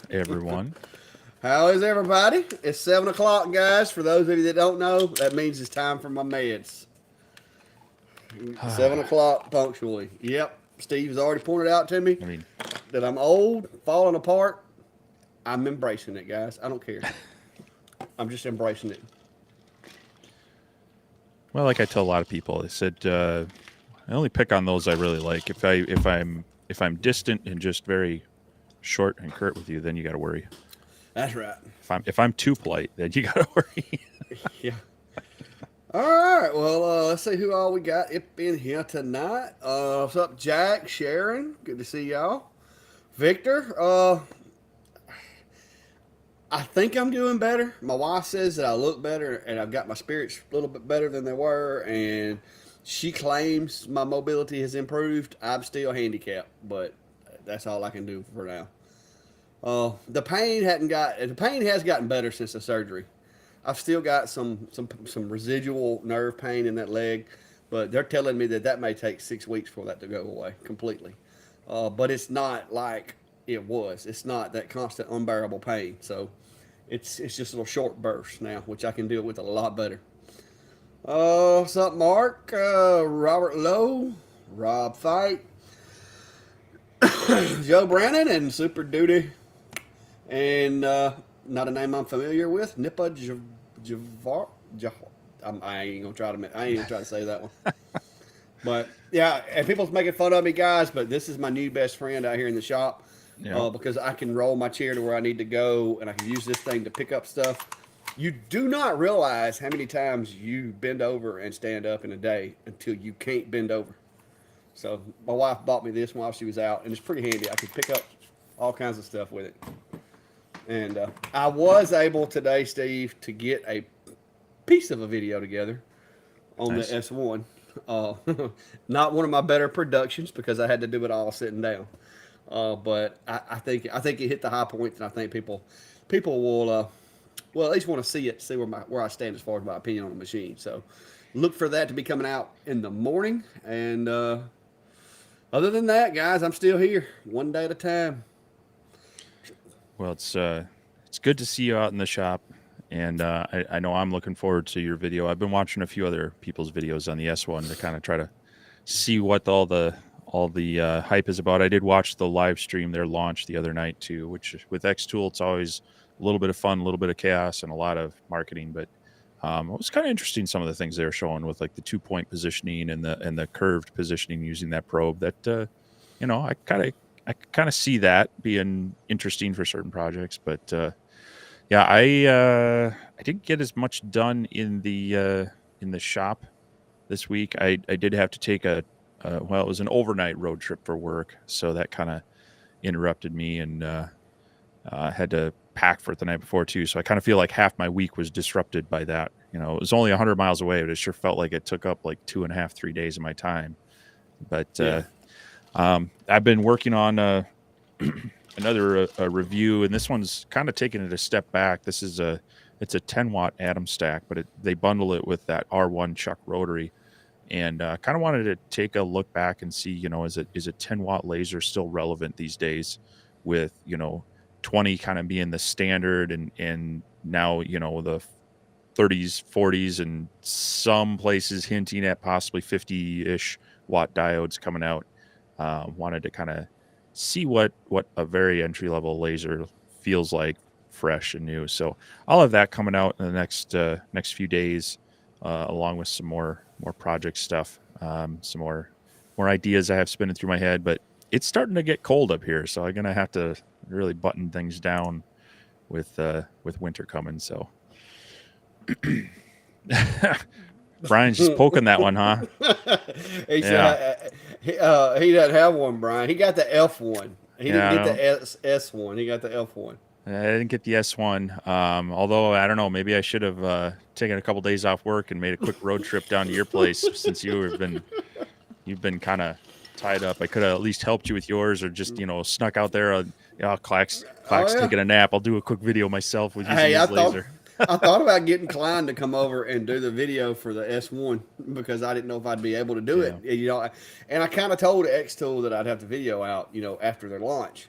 everyone. How is everybody? It's 7 o'clock, guys. For those of you that don't know, that means it's time for my meds. 7 o'clock punctually. Yep. Steve's already pointed out to me I mean, that I'm old, falling apart. I'm embracing it, guys. I don't care. I'm just embracing it. well, like I tell a lot of people, I said I only pick on those I really like. If I'm distant and just very short and curt with you, then you got to worry. That's right. If I'm too polite, then you got to worry. Yeah. All right. Well, let's see who all we got up in here tonight. What's up, Jack, Sharon? Good to see y'all. Victor, I think I'm doing better. My wife says that I look better and I've got my spirits a little bit better than they were. And she claims my mobility has improved. I'm still handicapped, but that's all I can do for now. The pain has gotten better since the surgery. I've still got some residual nerve pain in that leg, but they're telling me that that may take 6 weeks for that to go away completely. But it's not like it was. It's not that constant unbearable pain. So it's just a little short burst now, which I can deal with a lot better. What's up, Mark? Robert Lowe, Rob Fight, Joe Brannon, and Super Duty, and not a name I'm familiar with, Nipa Javar. I ain't gonna try to. I ain't gonna try to say that one. But yeah, and people's making fun of me, guys. But this is my new best friend out here in the shop Yeah. because I can roll my chair to where I need to go, and I can use this thing to pick up stuff. You do not realize how many times you bend over and stand up in a day until you can't bend over. So my wife bought me this while she was out, and it's pretty handy. I can pick up all kinds of stuff with it. And I was able today, Steve, to get a piece of a video together on Nice. the S1. Uh, not one of my better productions because I had to do it all sitting down. But I think it hit the high points, and I think people will well, at least want to see it, see where I stand as far as my opinion on the machine. So look for that to be coming out in the morning. And other than that, guys, I'm still here, one day at a time. Well, it's good to see you out in the shop, and I know I'm looking forward to your video. I've been watching a few other people's videos on the S1 to kind of try to see what all the hype is about. I did watch the live stream their launch the other night too, which with Xtool it's always a little bit of fun, a little bit of chaos, and a lot of marketing. But it was kind of interesting some of the things they were showing with like the 2 point positioning and the curved positioning using that probe. That I kind of see that being interesting for certain projects. But yeah, I didn't get as much done in the shop this week. I did have to take well, it was an overnight road trip for work, so that kind of interrupted me, and had to pack for it the night before too. So I kind of feel like half my week was disrupted by that. It was only 100 miles away, but it sure felt like it took up like 2.5, 3 days of my time. But Yeah. I've been working on another review, and this one's kind of taking it a step back. It's a 10-watt Atom stack, but they bundle it with that R1 Chuck rotary, and kind of wanted to take a look back and see, is a 10-watt laser still relevant these days, with 20 kind of being the standard, and now the 30s, 40s, and some places hinting at possibly 50-ish watt diodes coming out. Wanted to kind of see what a very entry level laser feels like, fresh and new. So I'll have that coming out in the next few days, along with some more project stuff, some more ideas I have spinning through my head. But it's starting to get cold up here, so I'm gonna have to really button things down with winter coming. So Brian's just poking that one, huh? he Yeah, said he doesn't have one, Brian. He got the F one. He didn't yeah. I get don't. the S one. He got the F one. I didn't get the S1. Although I don't know, maybe I should have taken a couple days off work and made a quick road trip down to your place, since you've been kind of tied up. I could have at least helped you with yours, or just snuck out there. Oh Clack's yeah. taking a nap. I'll do a quick video myself with using Hey, his laser. I thought about getting Klein to come over and do the video for the S1 because I didn't know if I'd be able to do it. Yeah. And I kind of told Xtool that I'd have the video out, after their launch.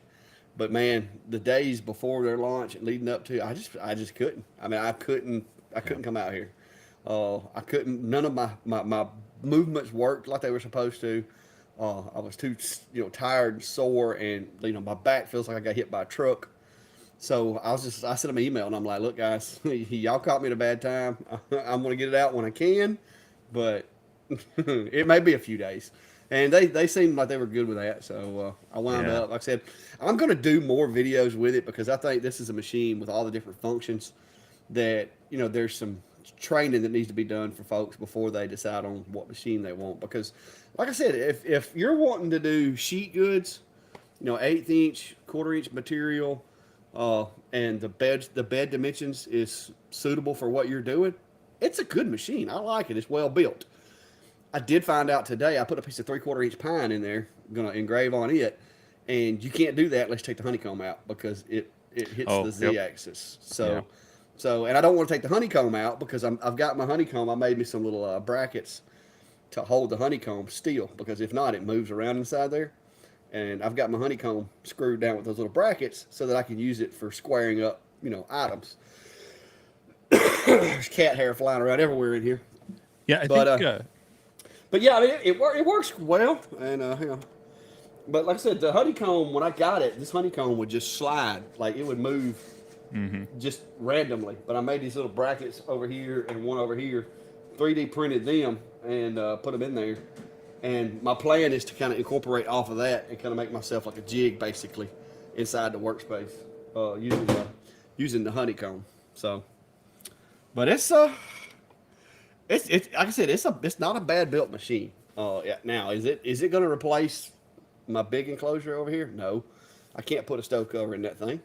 But man, the days before their launch and leading up to, I just couldn't. I mean, I Yeah. couldn't come out here. I couldn't. None of my movements worked like they were supposed to. I was too, tired and sore, and my back feels like I got hit by a truck. So I sent them an email, and I'm like, look, guys, y'all caught me at a bad time. I'm gonna get it out when I can, but it may be a few days. And they seemed like they were good with that. So I wound Yeah. up, like I said, I'm going to do more videos with it because I think this is a machine with all the different functions that, there's some training that needs to be done for folks before they decide on what machine they want. Because, like I said, if you're wanting to do sheet goods, 1/8 inch, 1/4 inch material, and the bed dimensions is suitable for what you're doing, it's a good machine. I like it. It's well built. I did find out today. I put a piece of 3/4 inch pine in there, gonna engrave on it, and you can't do that unless you take the honeycomb out because it hits Oh, the yep. z-axis. Yeah. And I don't want to take the honeycomb out because I've got my honeycomb. I made me some little brackets to hold the honeycomb still because if not, it moves around inside there. And I've got my honeycomb screwed down with those little brackets so that I can use it for squaring up, items. There's cat hair flying around everywhere in here, Yeah. I but think. but yeah, I mean, it works well, and But like I said, the honeycomb when I got it, this honeycomb would just slide, like it would move Hmm. just randomly. But I made these little brackets over here and one over here, 3D printed them and put them in there. And my plan is to kind of incorporate off of that and kind of make myself like a jig basically inside the workspace using the honeycomb. So, but it's like I said, it's not a bad built machine. Yeah. Now, is it going to replace my big enclosure over here? No, I can't put a stove cover in that thing.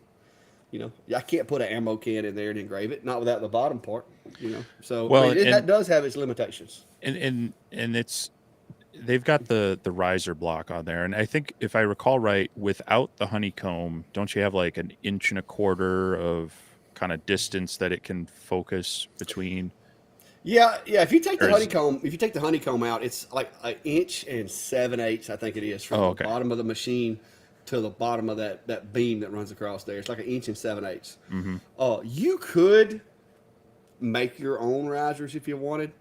I can't put an ammo can in there and engrave it, not without the bottom part. So I Well, mean, that does have its limitations. and it's they've got the riser block on there, and I think if I recall right, without the honeycomb, don't you have like an inch and a quarter of kind of distance that it can focus between? Yeah, yeah. Or is If you take the honeycomb out, it's like 1 7/8 inches, I think it is, from oh, the okay. bottom of the machine to the bottom of that beam that runs across there. It's like 1 7/8 inches. Hmm. You could make your own risers if you wanted,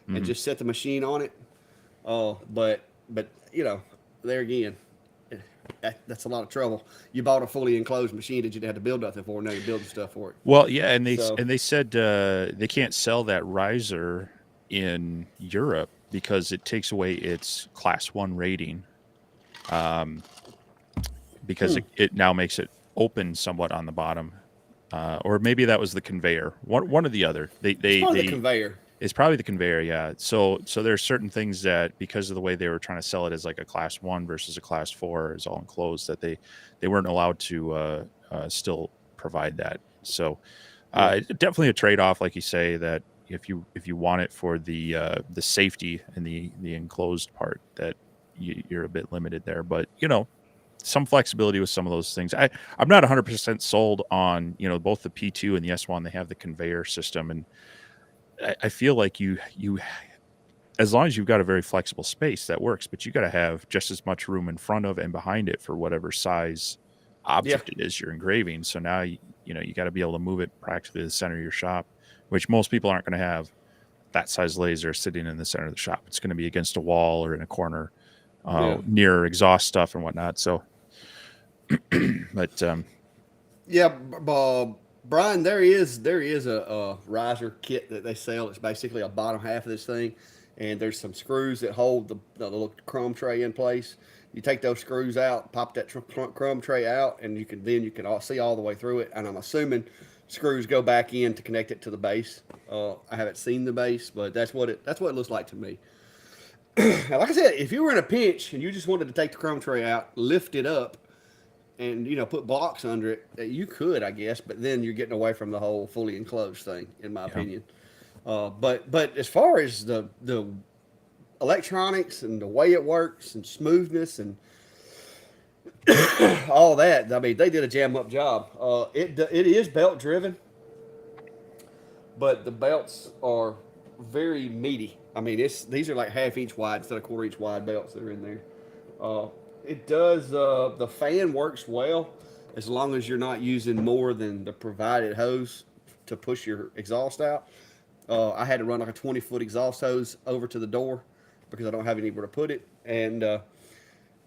and Hmm. just set the machine on it. But there again, that's a lot of trouble. You bought a fully enclosed machine that you didn't have to build nothing for. Now you're building stuff for it. Well, yeah, So and they said they can't sell that riser in Europe because it takes away its class 1 rating. Um, because it now makes it open somewhat on the bottom, or maybe that was the conveyor. One or the other. it's probably the They conveyor. It's probably the conveyor, yeah. So there are certain things that because of the way they were trying to sell it as like a class 1 versus a class 4 is all enclosed that they weren't allowed to still provide that. So Yeah. definitely a trade off, like you say, that if you want it for the safety and the enclosed part, that you're a bit limited there. But some flexibility with some of those things. I'm not 100% sold on both the P2 and the S1. They have the conveyor system, and I feel like you as long as you've got a very flexible space that works, but you got to have just as much room in front of and behind it for whatever size Yeah. object it is you're engraving. So now you got to be able to move it practically to the center of your shop, which most people aren't going to have that size laser sitting in the center of the shop. It's going to be against a wall or in a corner Yeah. near exhaust stuff and whatnot. So, but Yeah, Brian, there is a riser kit that they sell. It's basically a bottom half of this thing, and there's some screws that hold the little crumb tray in place. You take those screws out, pop that crumb tray out, and you can all see all the way through it. And I'm assuming screws go back in to connect it to the base. I haven't seen the base, but that's what it looks like to me. Like I said, if you were in a pinch and you just wanted to take the crumb tray out, lift it up, and put blocks under it, you could, I guess, but then you're getting away from the whole fully enclosed thing, in my yeah. opinion. But as far as the electronics and the way it works and smoothness and all that, I mean, they did a jam up job. It is belt driven, but the belts are very meaty. I mean, these are like 1/2 inch wide instead of 1/4 inch wide belts that are in there. It does. The fan works well. as long as you're not using more than the provided hose to push your exhaust out. I had to run like a 20-foot exhaust hose over to the door because I don't have anywhere to put it. And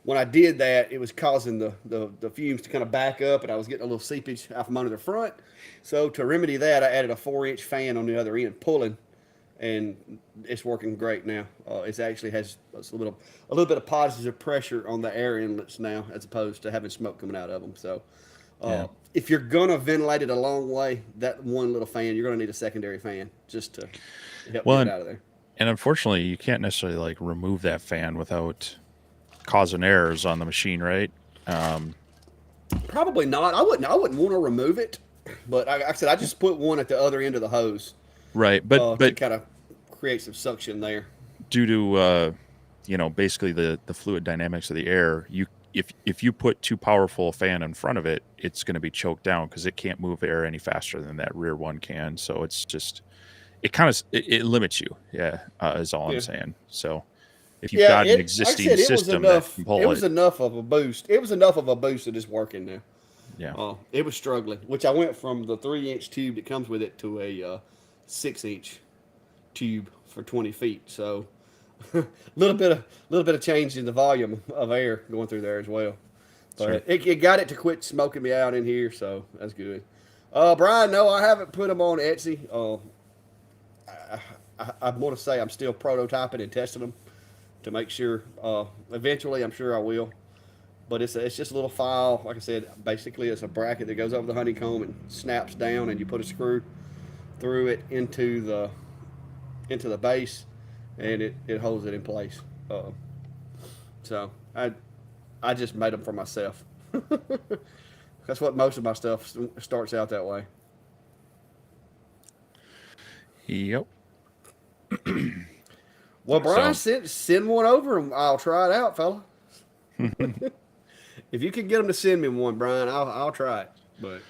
when I did that, it was causing the fumes to kind of back up, and I was getting a little seepage out from under the front. So to remedy that, I added a 4-inch fan on the other end, pulling, and it's working great now. It actually has a little bit of positive pressure on the air inlets now, as opposed to having smoke coming out of them. So Yeah. if you're gonna ventilate it a long way, that one little fan, you're gonna need a secondary fan just to help Well, get it out of there. and unfortunately, you can't necessarily like remove that fan without causing errors on the machine, right? Um, Probably not. I wouldn't want to remove it, but like I said, I just put one at the other end of the hose right. to But kind of create some suction there. due to basically the fluid dynamics of the air, if you put too powerful a fan in front of it, it's going to be choked down because it can't move air any faster than that rear one can. So it's just it kind of it limits you. Yeah, is all I'm Yeah. saying. So if you've Yeah, got an like I existing said, it was system that enough. can It pull was it, enough of a boost. It was enough of a boost that it's working now. yeah, It was struggling, which I went from the 3-inch tube that comes with it to a 6-inch tube for 20 feet. So little bit of change in the volume of air going through there as well. But Sure. it got it to quit smoking me out in here, so that's good. Brian, no, I haven't put them on Etsy. I want to say I'm still prototyping and testing them to make sure. Eventually, I'm sure I will. But it's just a little file. Like I said, basically it's a bracket that goes over the honeycomb and snaps down, and you put a screw through it into the base, and it holds it in place. So I just made them for myself. That's what most of my stuff starts out that way. yep. Well, Brian, So send one over and I'll try it out, fella. If you can get them to send me one, Brian, I'll try it. But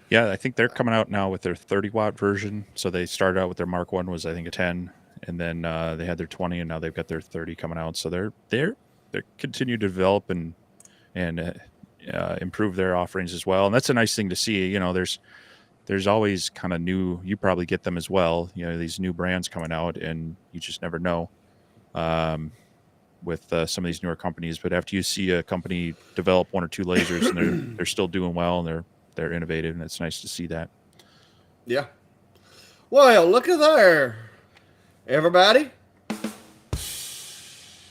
yeah, I think they're coming out now with their 30-watt version. So they started out with their Mark One was I think a 10, and then they had their 20, and now they've got their 30 coming out. So they're continue to develop and improve their offerings as well. And that's a nice thing to see. There's always kind of new. You probably get them as well. These new brands coming out, and you just never know with some of these newer companies. But after you see a company develop one or two lasers and they're still doing well and they're innovative, and it's nice to see that. yeah. Well, look at there, everybody.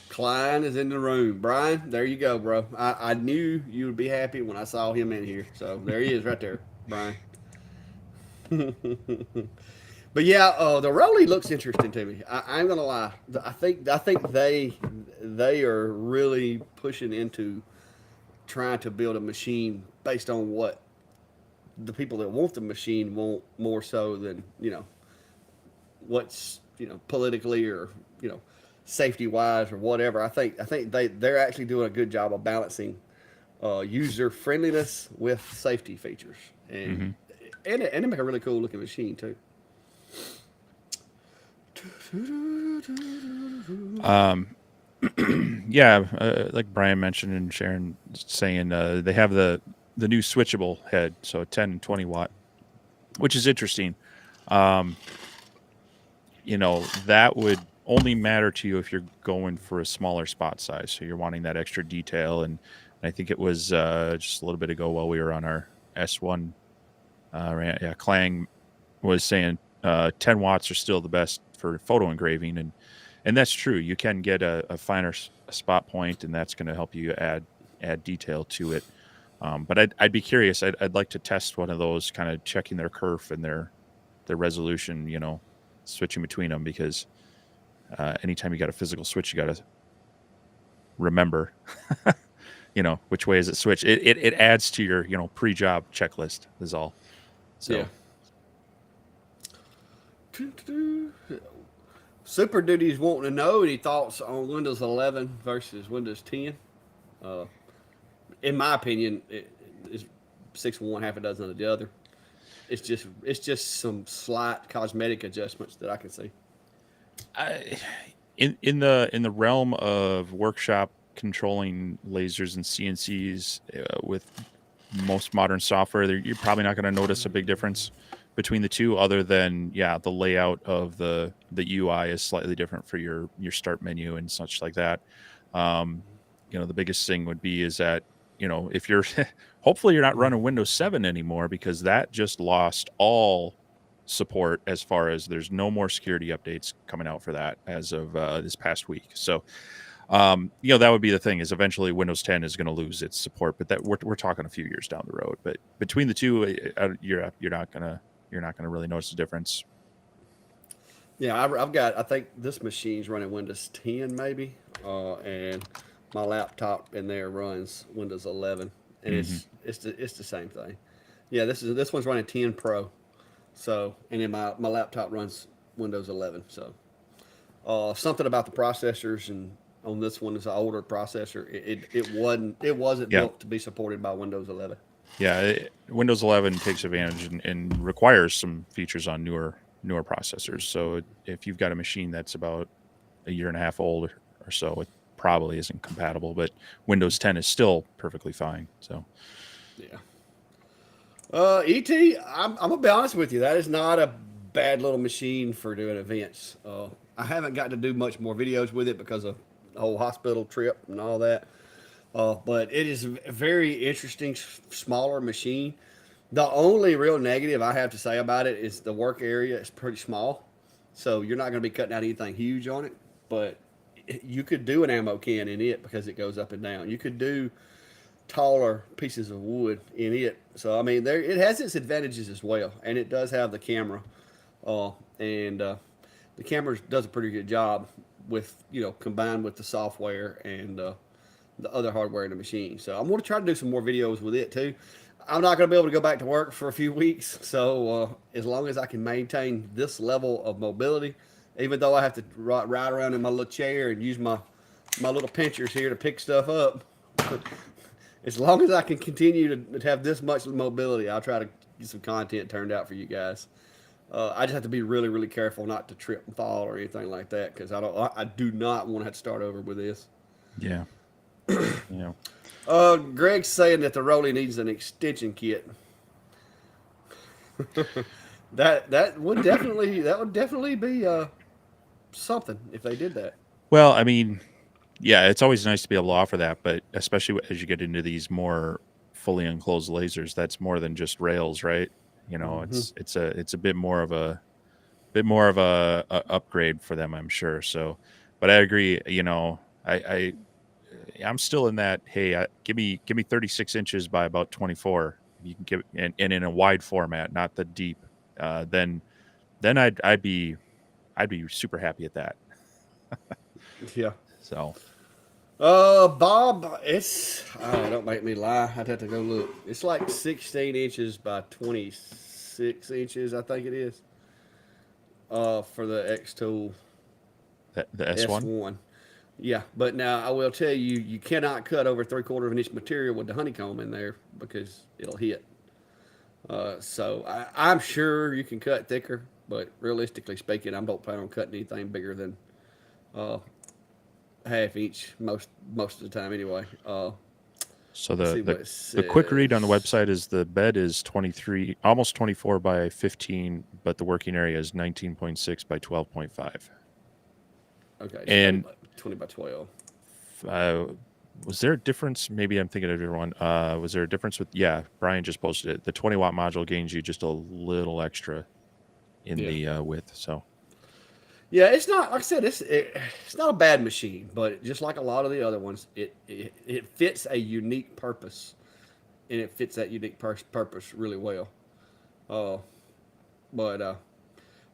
Klein is in the room. Brian, there you go, bro. I knew you would be happy when I saw him in here. So there he is right there, Brian. But yeah, the Rolly looks interesting to me. I'm gonna lie. I think they are really pushing into trying to build a machine based on what the people that want the machine want more so than what's politically or safety wise or whatever. I think they're actually doing a good job of balancing user friendliness with safety features, Hmm. and they make a really cool looking machine too. Yeah, like Brian mentioned and Sharon saying, they have the new switchable head, so a 10 and 20 watt, which is interesting. Um, that would only matter to you if you're going for a smaller spot size. So you're wanting that extra detail. And I think it was just a little bit ago while we were on our S1 Clang was saying 10 watts are still the best for photo engraving, and that's true. You can get a finer spot point, and that's going to help you add detail to it. But I'd be curious. I'd like to test one of those, kind of checking their kerf and their resolution. Switching between them, because anytime you got a physical switch, you got to remember, which way is it switched. It adds to your pre-job checklist is all. So Yeah. Super Duty's wanting to know any thoughts on Windows 11 versus Windows 10. In my opinion, it's 6 of one, half a dozen of the other. It's just some slight cosmetic adjustments that I can see. in the realm of workshop controlling lasers and CNCs with most modern software, you're probably not going to notice a big difference between the two, other than the layout of the UI is slightly different for your start menu and such like that. Um, the biggest thing would be is that if you're hopefully you're not running Windows 7 anymore, because that just lost all support as far as there's no more security updates coming out for that as of this past week. So that would be the thing, is eventually Windows 10 is going to lose its support, but that we're talking a few years down the road. But between the two, you're not gonna really notice the difference. Yeah, I think this machine's running Windows 10 maybe, and my laptop in there runs Windows 11, and Hmm. it's the same thing. Yeah, this one's running 10 Pro, so and then my laptop runs Windows 11. So something about the processors, and on this one is an older processor. It wasn't Yeah, built to be supported by Windows 11. yeah. Windows 11 takes advantage and requires some features on newer processors. So if you've got a machine that's about a year and a half old or so, it probably isn't compatible. But Windows 10 is still perfectly fine. So Yeah. ET, I'm gonna be honest with you. That is not a bad little machine for doing events. I haven't got to do much more videos with it because of the whole hospital trip and all that. But it is a very interesting, smaller machine. The only real negative I have to say about it is the work area is pretty small, so you're not going to be cutting out anything huge on it. But you could do an ammo can in it because it goes up and down. You could do taller pieces of wood in it. So I mean, there it has its advantages as well, and it does have the camera, and the camera does a pretty good job with combined with the software and the other hardware in the machine. So I'm going to try to do some more videos with it too. I'm not going to be able to go back to work for a few weeks, so as long as I can maintain this level of mobility, even though I have to ride around in my little chair and use my little pinchers here to pick stuff up, as long as I can continue to have this much mobility, I'll try to get some content turned out for you guys. I just have to be really, really careful not to trip and fall or anything like that, because I do not want to have to start over with this. yeah, yeah. Greg's saying that the Rolly needs an extension kit. That would definitely be something if they did that. Well, I mean, yeah, it's always nice to be able to offer that, but especially as you get into these more fully enclosed lasers, that's more than just rails, right? Hmm. It's a bit more of a upgrade for them, I'm sure. So, but I agree. I'm still in that. Hey, give me 36 inches by about 24. You can give, and in a wide format, not the deep. Then I'd be super happy at that. Yeah. So Bob, don't make me lie. I'd have to go look. It's like 16 inches by 26 inches, I think it is. For the X Tool the S1. S1. Yeah, but now I will tell you, you cannot cut over 3/4 of an inch material with the honeycomb in there because it'll hit. So I'm sure you can cut thicker, but realistically speaking, I don't plan on cutting anything bigger than uh, half inch most of the time anyway. So Let's the see the what it the quick read on the says. website is the bed is 23, almost 24 by 15, but the working area is 19.6 by 12.5. Okay, so And 20 by 12. uh, was there a difference? Maybe I'm thinking of everyone. Was there a difference with? Yeah, Brian just posted it. The 20-watt module gains you just a little extra in Yeah. the width. So Yeah, it's not like I said. It's not a bad machine, but just like a lot of the other ones, it fits a unique purpose, and it fits that unique purpose really well. Uh, but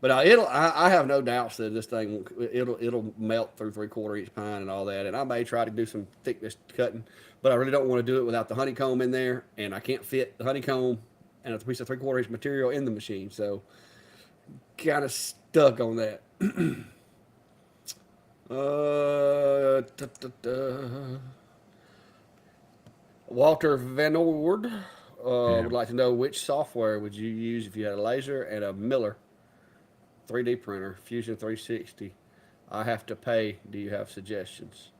I have no doubts that this thing it'll melt through 3/4 inch pine and all that. And I may try to do some thickness cutting, but I really don't want to do it without the honeycomb in there, and I can't fit the honeycomb and a piece of 3/4 inch material in the machine, so kind of stuck on that. Da, da, da. Walter Van Ord yeah. would like to know which software would you use if you had a laser and a Miller 3D printer, Fusion 360. I have to pay. Do you have suggestions?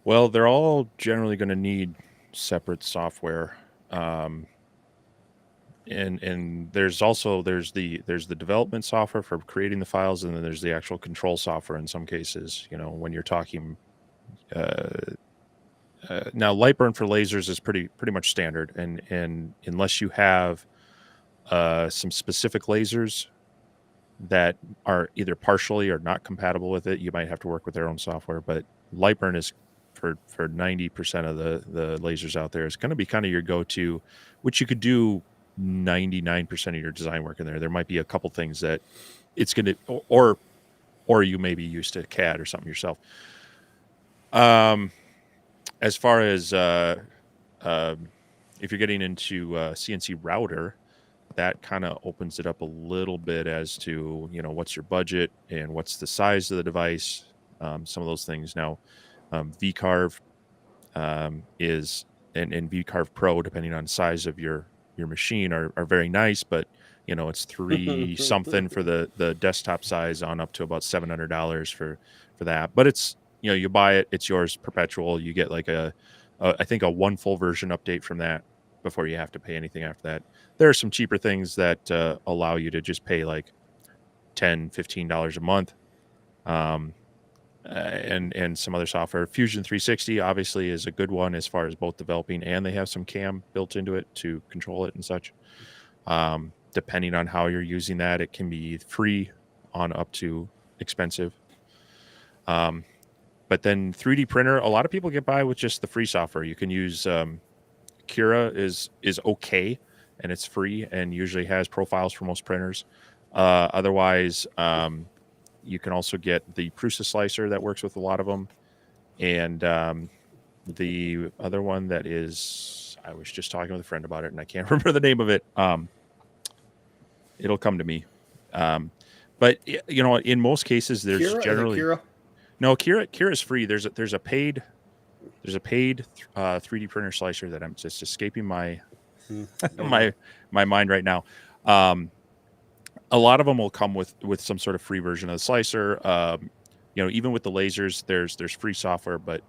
Well, they're all generally going to need separate software. And there's the development software for creating the files, and then there's the actual control software in some cases. When you're talking uh, now, Lightburn for lasers is pretty much standard, and unless you have some specific lasers that are either partially or not compatible with it, you might have to work with their own software. But Lightburn is for 90% of the lasers out there is going to be kind of your go-to, which you could do 99% of your design work in there. There might be a couple things that it's going to, or you may be used to CAD or something yourself. As far as if you're getting into CNC router, that kind of opens it up a little bit as to what's your budget and what's the size of the device. Some of those things now, VCarve is and VCarve Pro, depending on size of your machine, are very nice, but it's three something for the desktop size on up to about $700 for that. But it's you buy it, it's yours perpetual. You get like I think a one full version update from that before you have to pay anything after that. There are some cheaper things that allow you to just pay like $10-15 a month, and some other software. Fusion 360 obviously is a good one as far as both developing, and they have some CAM built into it to control it and such. Depending on how you're using that, it can be free on up to expensive. But then 3D printer, a lot of people get by with just the free software. You can use Cura is okay, and it's free and usually has profiles for most printers. Otherwise, you can also get the Prusa slicer that works with a lot of them. And the other one that is, I was just talking with a friend about it, and I can't remember the name of it. It'll come to me. But in most cases, there's Cura? generally Cura? No, Cura is free. There's a paid 3D printer slicer that I'm just escaping my my mind right now. A lot of them will come with some sort of free version of the slicer. Even with the lasers, there's free software, but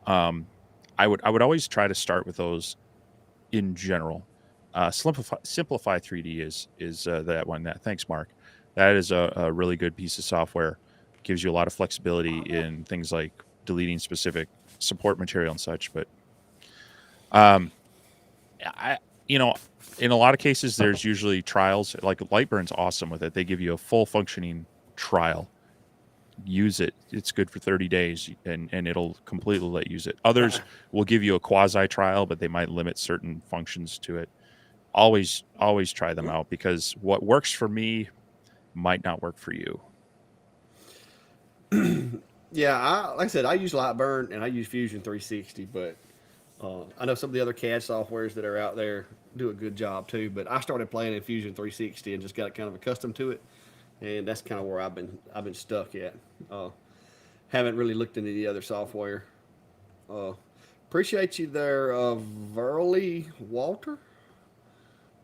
I would always try to start with those in general. Simplify 3D is that one. Thanks, Mark. That is a really good piece of software. Gives you a lot of flexibility in things like deleting specific support material and such. But in a lot of cases, there's usually trials. Like Lightburn's awesome with it. They give you a full functioning trial. Use it. It's good for 30 days, and it'll completely let you use it. Others will give you a quasi trial, but they might limit certain functions to it. Always try them out, because what works for me might not work for you. Yeah, like I said, I use Lightburn and I use Fusion 360, but I know some of the other CAD softwares that are out there do a good job too. But I started playing in Fusion 360 and just got kind of accustomed to it, and that's kind of where I've been stuck at. Haven't really looked into the other software. Appreciate you there, Verly Walter.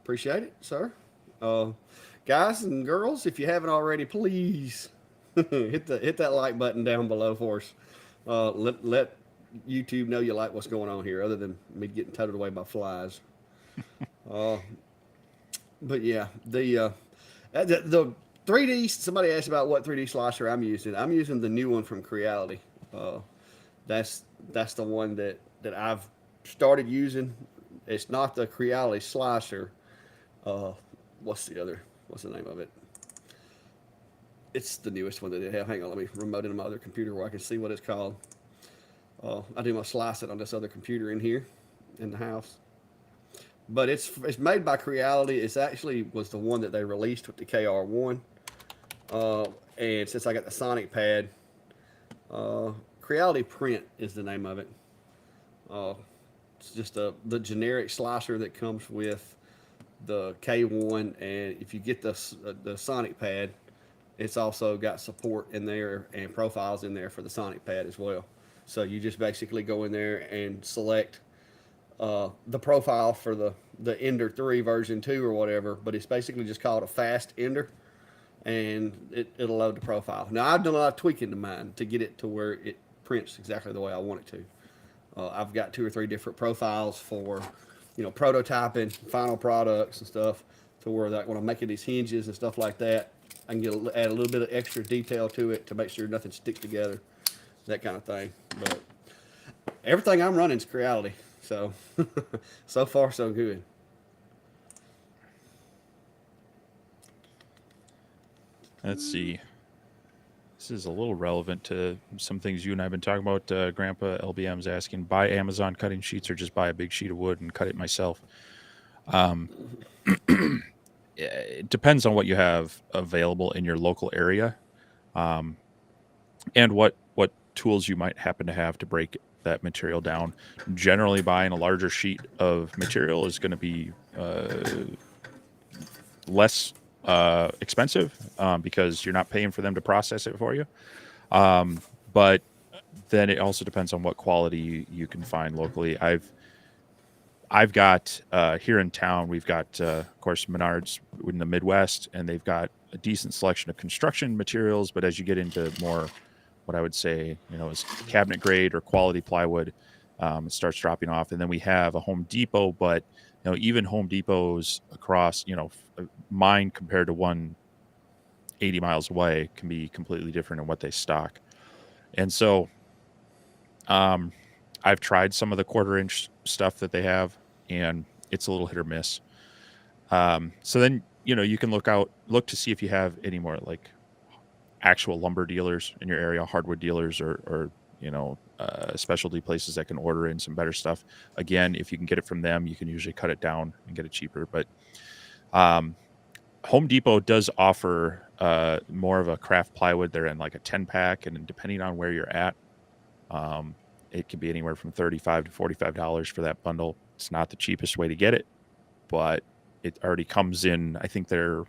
Appreciate it, sir. Guys and girls, if you haven't already, please hit that like button down below for us. Let YouTube know you like what's going on here, other than me getting toted away by flies. But yeah, the 3D. Somebody asked about what 3D slicer I'm using. I'm using the new one from Creality. That's the one that I've started using. It's not the Creality slicer. What's the name of it? It's the newest one that they have. Hang on, let me remote into my other computer where I can see what it's called. I do my slicing on this other computer in here in the house. But it's made by Creality. It's actually was the one that they released with the KR1. And since I got the Sonic pad, Creality Print is the name of it. It's just the generic slicer that comes with the K1, and if you get the Sonic pad, it's also got support in there and profiles in there for the Sonic pad as well. So you just basically go in there and select the profile for the Ender 3 version 2 or whatever, but it's basically just called a fast Ender, and it'll load the profile. Now, I've done a lot of tweaking to mine to get it to where it prints exactly the way I want it I've got 2 or 3 different profiles for, prototyping, final products and stuff, to where that when I'm making these hinges and stuff like that, I can add a little bit of extra detail to it to make sure nothing sticks together, that kind of thing. But everything I'm running is Creality, so so far so good. Let's see. This is a little relevant to some things you and I have been talking about. Grandpa LBM's asking, buy Amazon cutting sheets or just buy a big sheet of wood and cut it myself. Um, it depends on what you have available in your local area, um, and what tools you might happen to have to break that material down. Generally, buying a larger sheet of material is going to be less expensive because you're not paying for them to process it for you. But then it also depends on what quality you can find locally. I've got here in town, we've got, of course, Menards in the Midwest, and they've got a decent selection of construction materials. But as you get into more, what I would say, is cabinet grade or quality plywood, it starts dropping off. And then we have a Home Depot, but even Home Depots across, mine compared to one 80 miles away can be completely different in what they stock. And so, I've tried some of the 1/4 inch stuff that they have, and it's a little hit or miss. So then, you can look to see if you have any more like actual lumber dealers in your area, hardwood dealers, or specialty places that can order in some better stuff. Again, if you can get it from them, you can usually cut it down and get it cheaper. But um, Home Depot does offer more of a craft plywood. They're in like a 10 pack, and depending on where you're at, um, it can be anywhere from $35 to $45 for that bundle. It's not the cheapest way to get it, but it already comes in. I think they're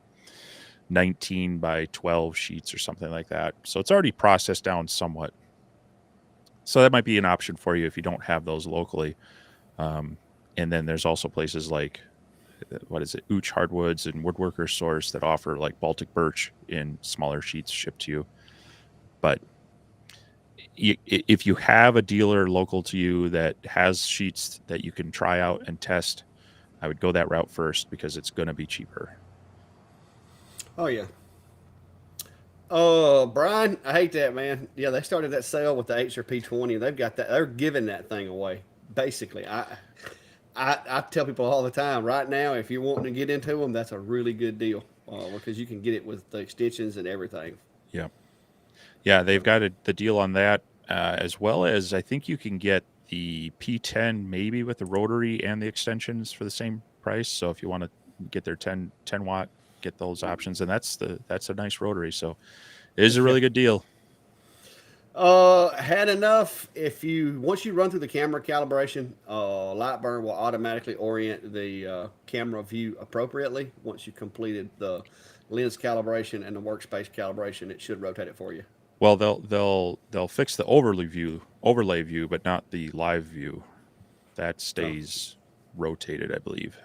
19 by 12 sheets or something like that. So it's already processed down somewhat. So that might be an option for you if you don't have those locally. And then there's also places like, what is it, Ooch Hardwoods and Woodworker Source that offer like Baltic birch in smaller sheets shipped to you. But if you have a dealer local to you that has sheets that you can try out and test, I would go that route first because it's going to be cheaper. Oh yeah. Oh, Brian, I hate that, man. Yeah, they started that sale with the HRP20. They've got that. They're giving that thing away. Basically, I tell people all the time. Right now, if you're wanting to get into them, that's a really good deal because you can get it with the extensions and everything. Yeah. Yeah, they've So, got the deal on that, as well as I think you can get the P10 maybe with the rotary and the extensions for the same price. So if you want to get their 10 watt, get those options, and that's a nice rotary. So it is a heck yeah. really good deal. Had enough. If you once you run through the camera calibration, Lightburn will automatically orient the camera view appropriately. Once you completed the lens calibration and the workspace calibration, it should rotate it for you. Well, they'll fix the overlay view, but not the live view. That Oh, stays rotated, I believe.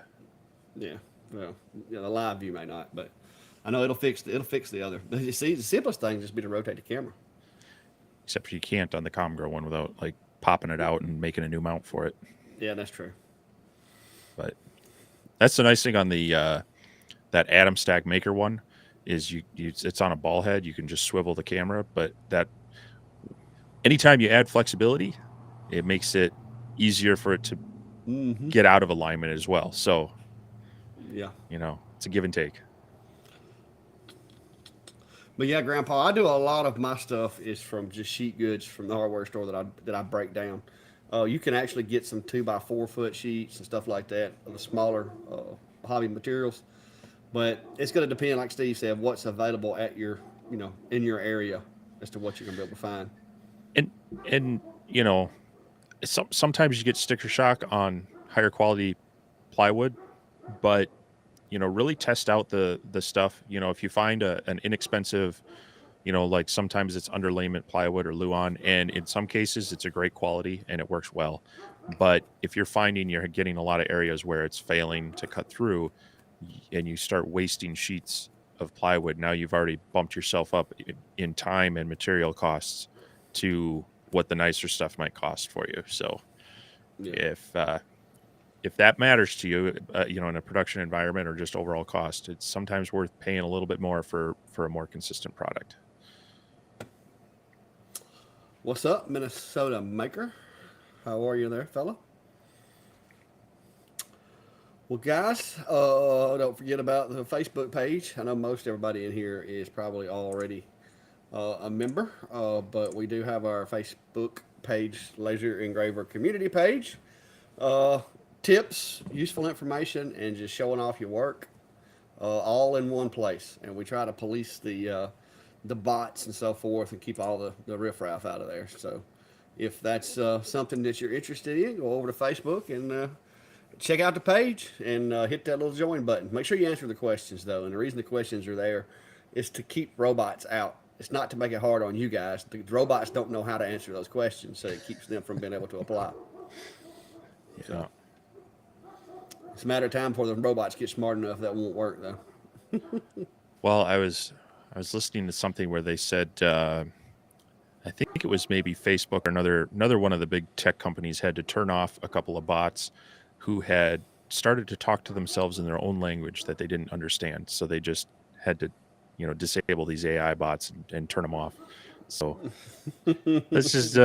yeah. Well, yeah, the live view may not, but I know it'll fix the other. But you see, the simplest thing is just be to rotate the camera. Except you can't on the Comgrow one without like popping it out and making a new mount for it. Yeah, that's true. But that's the nice thing on the that Atom Stack Maker one is it's on a ball head. You can just swivel the camera, but that anytime you add flexibility, it makes it easier for it to Mm-hmm. get out of alignment as well. So Yeah. it's a give and take. But yeah, Grandpa, I do a lot of my stuff is from just sheet goods from the hardware store that I break down. You can actually get some 2 by 4 foot sheets and stuff like that, of the smaller hobby materials. But it's going to depend, like Steve said, what's available at your, in your area as to what you're going to be able to find. And and sometimes you get sticker shock on higher quality plywood, but really test out the stuff. If you find an inexpensive, like sometimes it's underlayment plywood or Luan, and in some cases it's a great quality and it works well. But if you're finding you're getting a lot of areas where it's failing to cut through, and you start wasting sheets of plywood, now you've already bumped yourself up in time and material costs to what the nicer stuff might cost for you. So Yeah. If that matters to you, in a production environment or just overall cost, it's sometimes worth paying a little bit more for a more consistent product. What's up, Minnesota Maker? How are you there, fella? Well, guys, don't forget about the Facebook page. I know most everybody in here is probably already a member, but we do have our Facebook page, Laser Engraver Community page. Uh, Tips, useful information, and just showing off your work, all in one place. And we try to police the bots and so forth, and keep all the riffraff out of there. So, if that's something that you're interested in, go over to Facebook and check out the page and hit that little join button. Make sure you answer the questions though, and the reason the questions are there is to keep robots out. It's not to make it hard on you guys. The robots don't know how to answer those questions, so it keeps them from being able to apply. Yeah. So it's a matter of time before the robots get smart enough that won't work though. Well, I was listening to something where they said I think it was maybe Facebook or another one of the big tech companies had to turn off a couple of bots who had started to talk to themselves in their own language that they didn't understand. So they just had to, disable these AI bots and turn them off. So let's just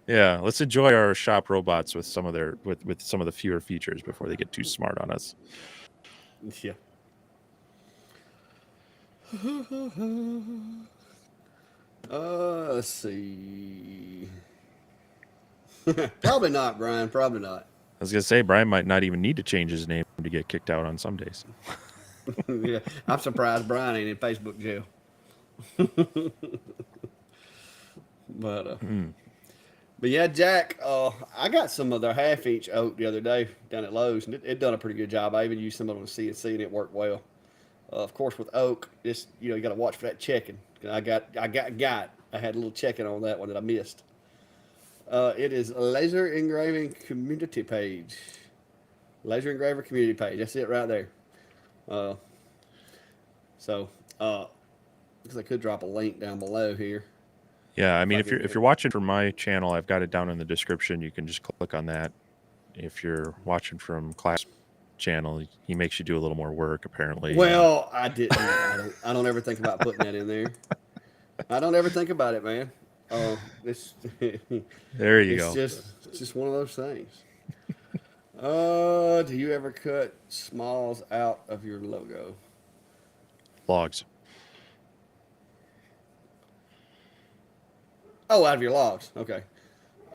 let's enjoy our shop robots with some of their with some of the fewer features before they get too smart on us. Yeah. Let's see. Probably not, Brian. Probably not. I was gonna say Brian might not even need to change his name to get kicked out on some days. Yeah, I'm surprised Brian ain't in Facebook jail. But but yeah, Jack, I got some of their half-inch oak the other day down at Lowe's, and it done a pretty good job. I even used some of it on CNC, and it worked well. Of course, with oak, it's you got to watch for that checking. I had a little checking on that one that I missed. It is Laser Engraving Community page. Laser Engraver Community page. That's it right there. Uh, so, because I could drop a link down below here. Yeah, I mean, if you're watching from my channel, I've got it down in the description. You can just click on that. If you're watching from Class channel, he makes you do a little more work, apparently. Well, I didn't. I don't ever think about putting that in there. I don't ever think about it, man. It's there you go. It's just one of those things. Do you ever cut smalls out of your logo? Logs. Oh, out of your logs. Okay.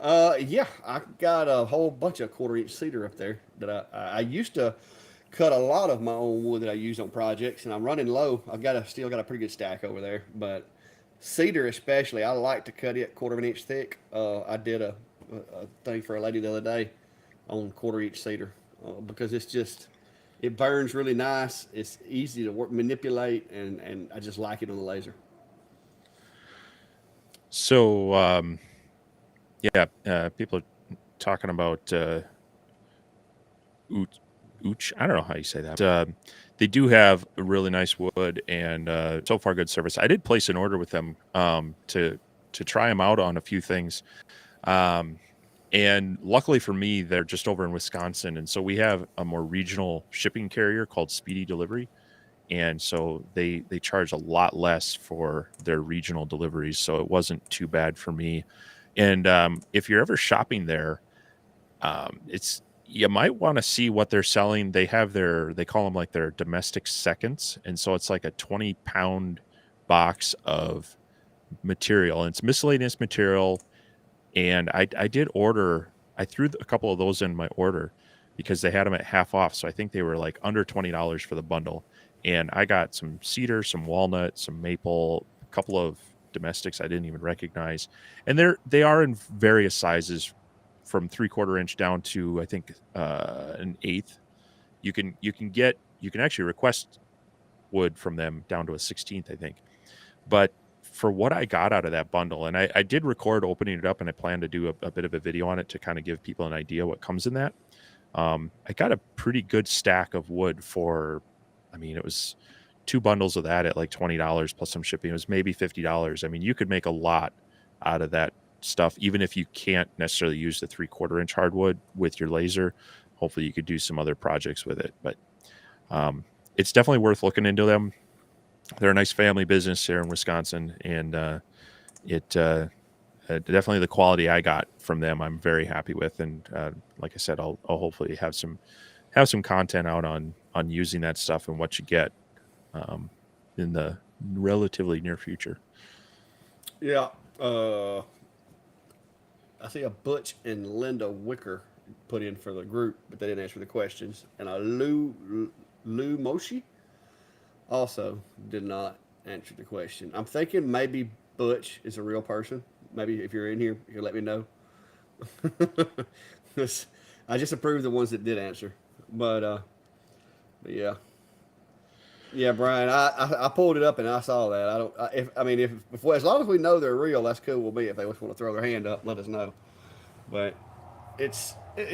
Yeah, I got a whole bunch of 1/4-inch cedar up there that I used to cut a lot of my own wood that I use on projects, and I'm running low. Still got a pretty good stack over there, but cedar especially, I like to cut it 1/4-inch thick. I did a thing for a lady the other day on 1/4-inch cedar because it burns really nice. It's easy to manipulate, and I just like it on the laser. So, people are talking about Ooch. I don't know how you say that. They do have a really nice wood and so far good service. I did place an order with them to try them out on a few things. And luckily for me, they're just over in Wisconsin. And so we have a more regional shipping carrier called Speedy Delivery. And so they charge a lot less for their regional deliveries. So it wasn't too bad for me. And if you're ever shopping there, you might want to see what they're selling. They call them like their domestic seconds. And so it's like a 20-pound box of material, and it's miscellaneous material. And I threw a couple of those in my order because they had them at half off. So I think they were like under $20 for the bundle. And I got some cedar, some walnut, some maple, a couple of domestics I didn't even recognize. And they are in various sizes from 3/4 inch down to, I think, an eighth. You can actually request wood from them down to a 16th, I think. But for what I got out of that bundle, and I did record opening it up, and I plan to do a bit of a video on it to kind of give people an idea what comes in that. I got a pretty good stack of wood for, it was 2 bundles of that at like $20 plus some shipping. It was maybe $50. I mean, you could make a lot out of that stuff, even if you can't necessarily use the 3/4 inch hardwood with your laser. Hopefully you could do some other projects with it, but it's definitely worth looking into them. They're a nice family business here in Wisconsin, and it definitely the quality I got from them I'm very happy with. And like I said, I'll hopefully have some content out on using that stuff and what you get in the relatively near future. Yeah. I see a Butch and Linda Wicker put in for the group, but they didn't answer the questions. And a Lou Moshi also did not answer the question. I'm thinking maybe Butch is a real person. Maybe if you're in here, you can let me know. I just approved the ones that did answer, but yeah. Yeah, Brian, I pulled it up and I saw that. I don't. If as long as we know they're real, that's cool with me. If they just want to throw their hand up, let us know. But it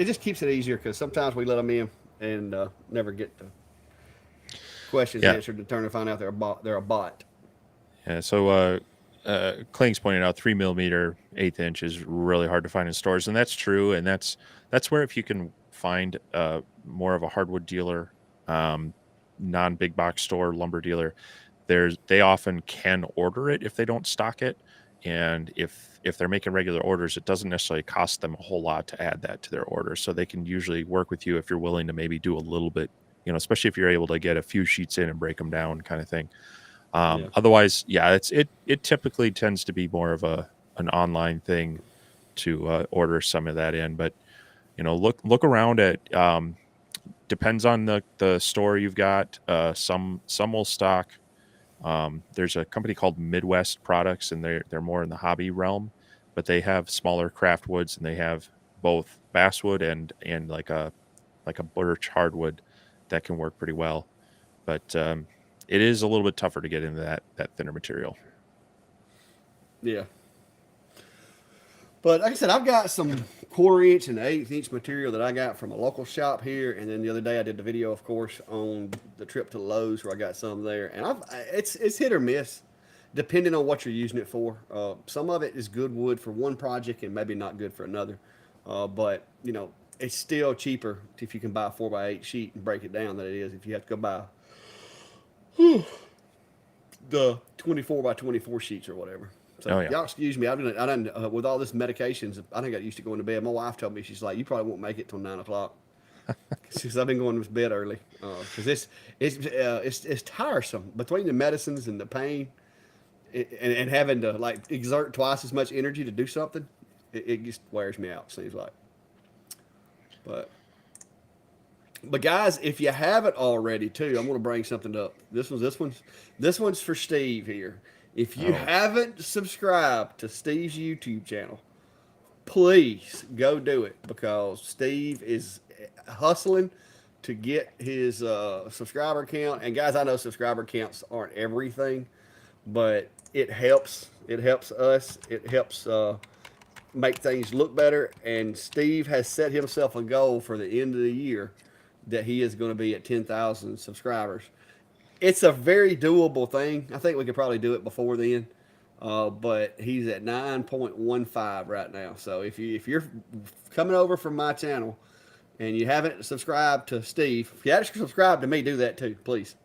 just keeps it easier because sometimes we let them in and never get the questions answered to turn and find out they're a bot. They're a bot. Yeah. So Kling's pointed out 3mm 1/8 inch is really hard to find in stores, and that's true. And that's where if you can find more of a hardwood dealer, non big box store lumber dealer, they often can order it if they don't stock it. And if they're making regular orders, it doesn't necessarily cost them a whole lot to add that to their order. So they can usually work with you if you're willing to maybe do a little bit, especially if you're able to get a few sheets in and break them down kind of thing. Yeah. Otherwise, yeah, it typically tends to be more of an online thing to order some of that in. But look around at depends on the store you've got. Some will stock. There's a company called Midwest Products, and they're more in the hobby realm, but they have smaller craft woods, and they have both basswood and like a birch hardwood that can work pretty well. But it is a little bit tougher to get into that thinner material. Yeah. But like I said, I've got some 1/4 inch and 1/8 inch material that I got from a local shop here, and then the other day I did the video, of course, on the trip to Lowe's where I got some there, and it's hit or miss, depending on what you're using it for. Some of it is good wood for one project and maybe not good for another, but it's still cheaper if you can buy a 4x8 sheet and break it down than it is if you have to go buy the 24x24 sheets or whatever. So y'all excuse me. I done with all this medications. I done got used to going to bed. My wife told me, she's like, "You probably won't make it till 9 o'clock." Because I've been going to bed early. Because it's tiresome between the medicines and the pain, and having to like exert twice as much energy to do something. It just wears me out. Seems like. But guys, if you haven't already, too, I'm going to bring something up. This one's for Steve here. If you haven't subscribed to Steve's YouTube channel, please go do it, because Steve is hustling to get his subscriber count. And guys, I know subscriber counts aren't everything, but it helps. It helps us. It helps make things look better. And Steve has set himself a goal for the end of the year that he is going to be at 10,000 subscribers. It's a very doable thing. I think we could probably do it before then, but he's at 9.15 right now. So if you're coming over from my channel and you haven't subscribed to Steve, if you haven't subscribed to me, do that too, please.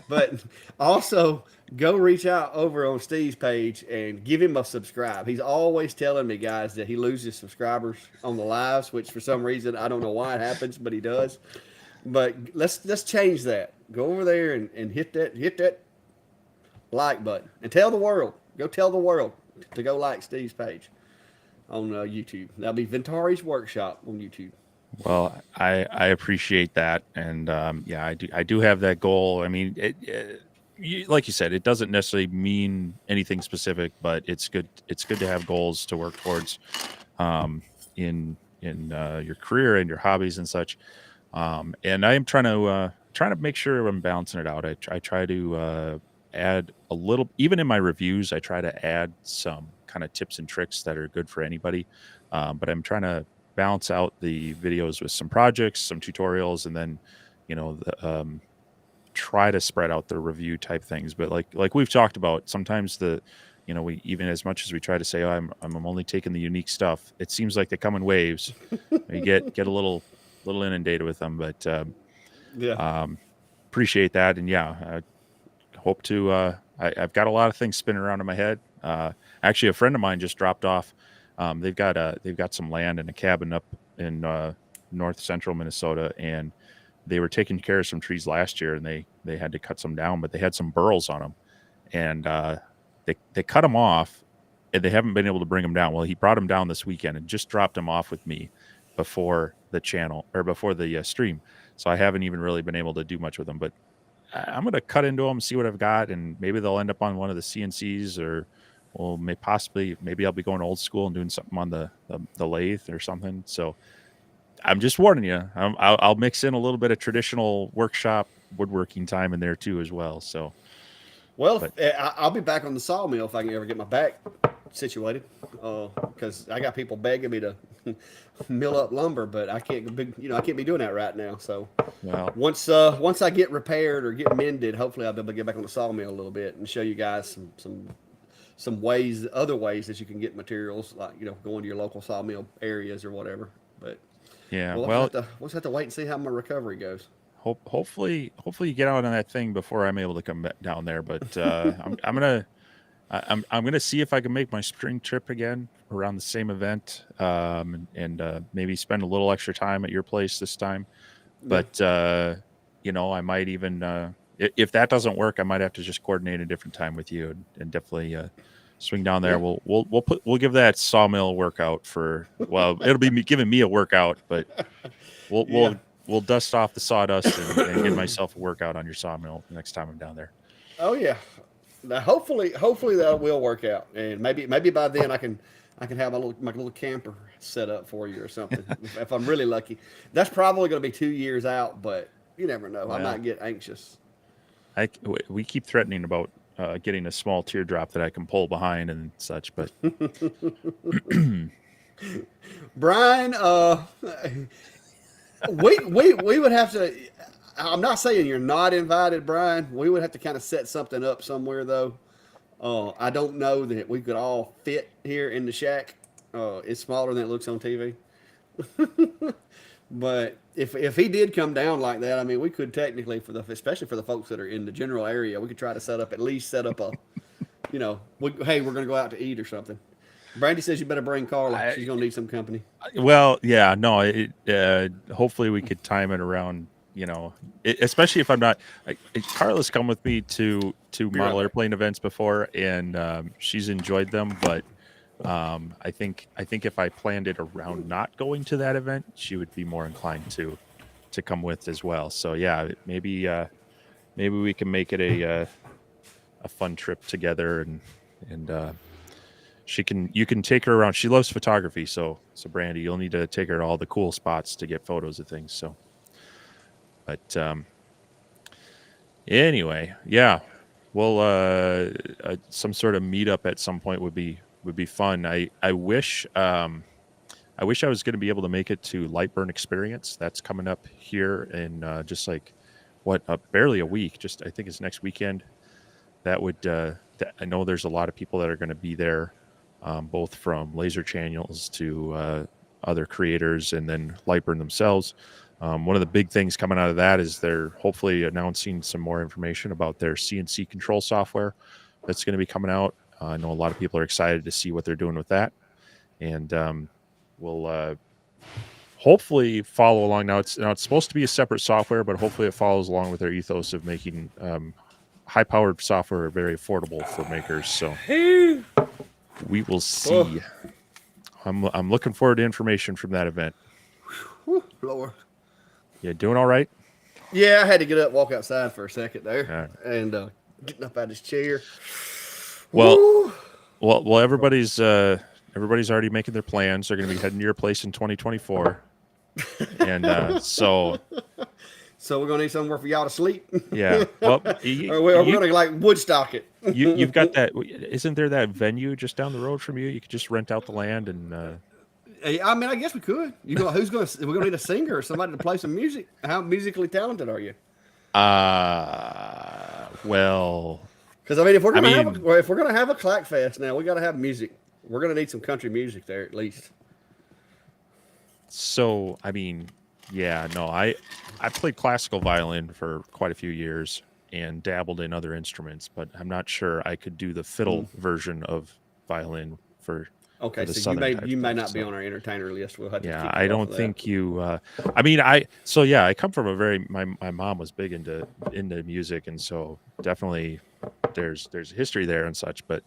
But also go reach out over on Steve's page and give him a subscribe. He's always telling me, guys, that he loses subscribers on the lives, which for some reason I don't know why it happens, but he does. But let's change that. Go over there and hit that like button and tell the world. Go tell the world to go like Steve's page on YouTube. That'll be Ventari's Workshop on YouTube. Well, I appreciate that, and yeah, I do have that goal. I mean, like you said, it doesn't necessarily mean anything specific, but it's good. It's good to have goals to work towards in your career and your hobbies and such. And I am trying to make sure I'm balancing it out. I try to add a little, even in my reviews, I try to add some kind of tips and tricks that are good for anybody. But I'm trying to balance out the videos with some projects, some tutorials, and then, try to spread out the review type things. But like we've talked about, sometimes the you know, we even as much as we try to say, oh, I'm only taking the unique stuff, it seems like they come in waves. You get a little inundated with them, but Yeah. appreciate that. And yeah, I hope to. I've got a lot of things spinning around in my head. Actually, a friend of mine just dropped off. They've got some land and a cabin up in north central Minnesota, and they were taking care of some trees last year, and they had to cut some down, but they had some burls on them, and they cut them off, and they haven't been able to bring them down. Well, he brought them down this weekend and just dropped them off with me before the channel or before the stream, so I haven't even really been able to do much with them. But I'm going to cut into them, see what I've got, and maybe they'll end up on one of the CNCs, or well, maybe I'll be going old school and doing something on the lathe or something. So I'm just warning you, I'll mix in a little bit of traditional workshop woodworking time in there too as well. So, Well, I'll be back on the sawmill if I can ever get my back situated, because I got people begging me to mill up lumber, but I can't be doing that right now. So, well, once I get repaired or get mended, hopefully I'll be able to get back on the sawmill a little bit and show you guys some ways, other ways that you can get materials, like going to your local sawmill areas or whatever. But yeah, we'll just have to wait and see how my recovery goes. hopefully you get out on that thing before I'm able to come back down there. But I'm gonna see if I can make my spring trip again around the same event, and maybe spend a little extra time at your place this time. But I might even if that doesn't work, I might have to just coordinate a different time with you, and definitely swing down there. Yeah. We'll give that sawmill a workout for, well, it'll be giving me a workout, but we'll dust off the sawdust and give myself a workout on your sawmill next time I'm down there. Oh yeah. Now, hopefully that will work out, and maybe by then I can have my little camper set up for you or something if I'm really lucky. That's probably going to be 2 years out, but you never know. I might get anxious. We keep threatening about getting a small teardrop that I can pull behind and such, but Brian, we would have to. I'm not saying you're not invited, Brian. We would have to kind of set something up somewhere, though. I don't know that we could all fit here in the shack. It's smaller than it looks on TV. But if he did come down like that, I mean, we could technically, especially for the folks that are in the general area, we could try to set up a, hey, we're going to go out to eat or something. Brandy says you better bring Carla. She's going to need some company. Well, yeah, no. Hopefully we could time it around. Especially if I'm not. Carla's come with me to model airplane events before, and she's enjoyed them. But I think if I planned it around not going to that event, she would be more inclined to come with as well. So yeah, maybe we can make it a fun trip together, and you can take her around. She loves photography, so Brandy, you'll need to take her to all the cool spots to get photos of things. So. But anyway, yeah. Well, some sort of meetup at some point would be fun. I wish I was going to be able to make it to Lightburn Experience. That's coming up here in just like barely a week. Just I think it's next weekend. That would I know there's a lot of people that are going to be there, both from Laser Channels to other creators, and then Lightburn themselves. One of the big things coming out of that is they're hopefully announcing some more information about their CNC control software that's going to be coming out. I know a lot of people are excited to see what they're doing with that, and we'll hopefully follow along. Now it's supposed to be a separate software, but hopefully it follows along with their ethos of making high-powered software very affordable for makers. So we will see. I'm looking forward to information from that event. Lord. Yeah, doing all right? Yeah, I had to get up, walk outside for a second there, and getting up out of his chair. Well, everybody's already making their plans. They're going to be heading to your place in 2024, and so we're going to need somewhere for y'all to sleep. Yeah, well, we're going to like Woodstock it. You've got that. Isn't there that venue just down the road from you? You could just rent out the land and. I mean, I guess we could. We're going to need a singer or somebody to play some music. How musically talented are you? Well, Because I mean, if we're I gonna mean, if we're gonna have a Clack Fest now, we got to have music. We're gonna need some country music there at least. so I mean, yeah, no, I played classical violin for quite a few years and dabbled in other instruments, but I'm not sure I could do the fiddle version of violin for Okay, the so southern type you may stuff. not be So on our entertainer list. We'll have to yeah, kick I you off don't of that. think you. I mean, I come from a very my mom was big into music, and so definitely there's history there and such. But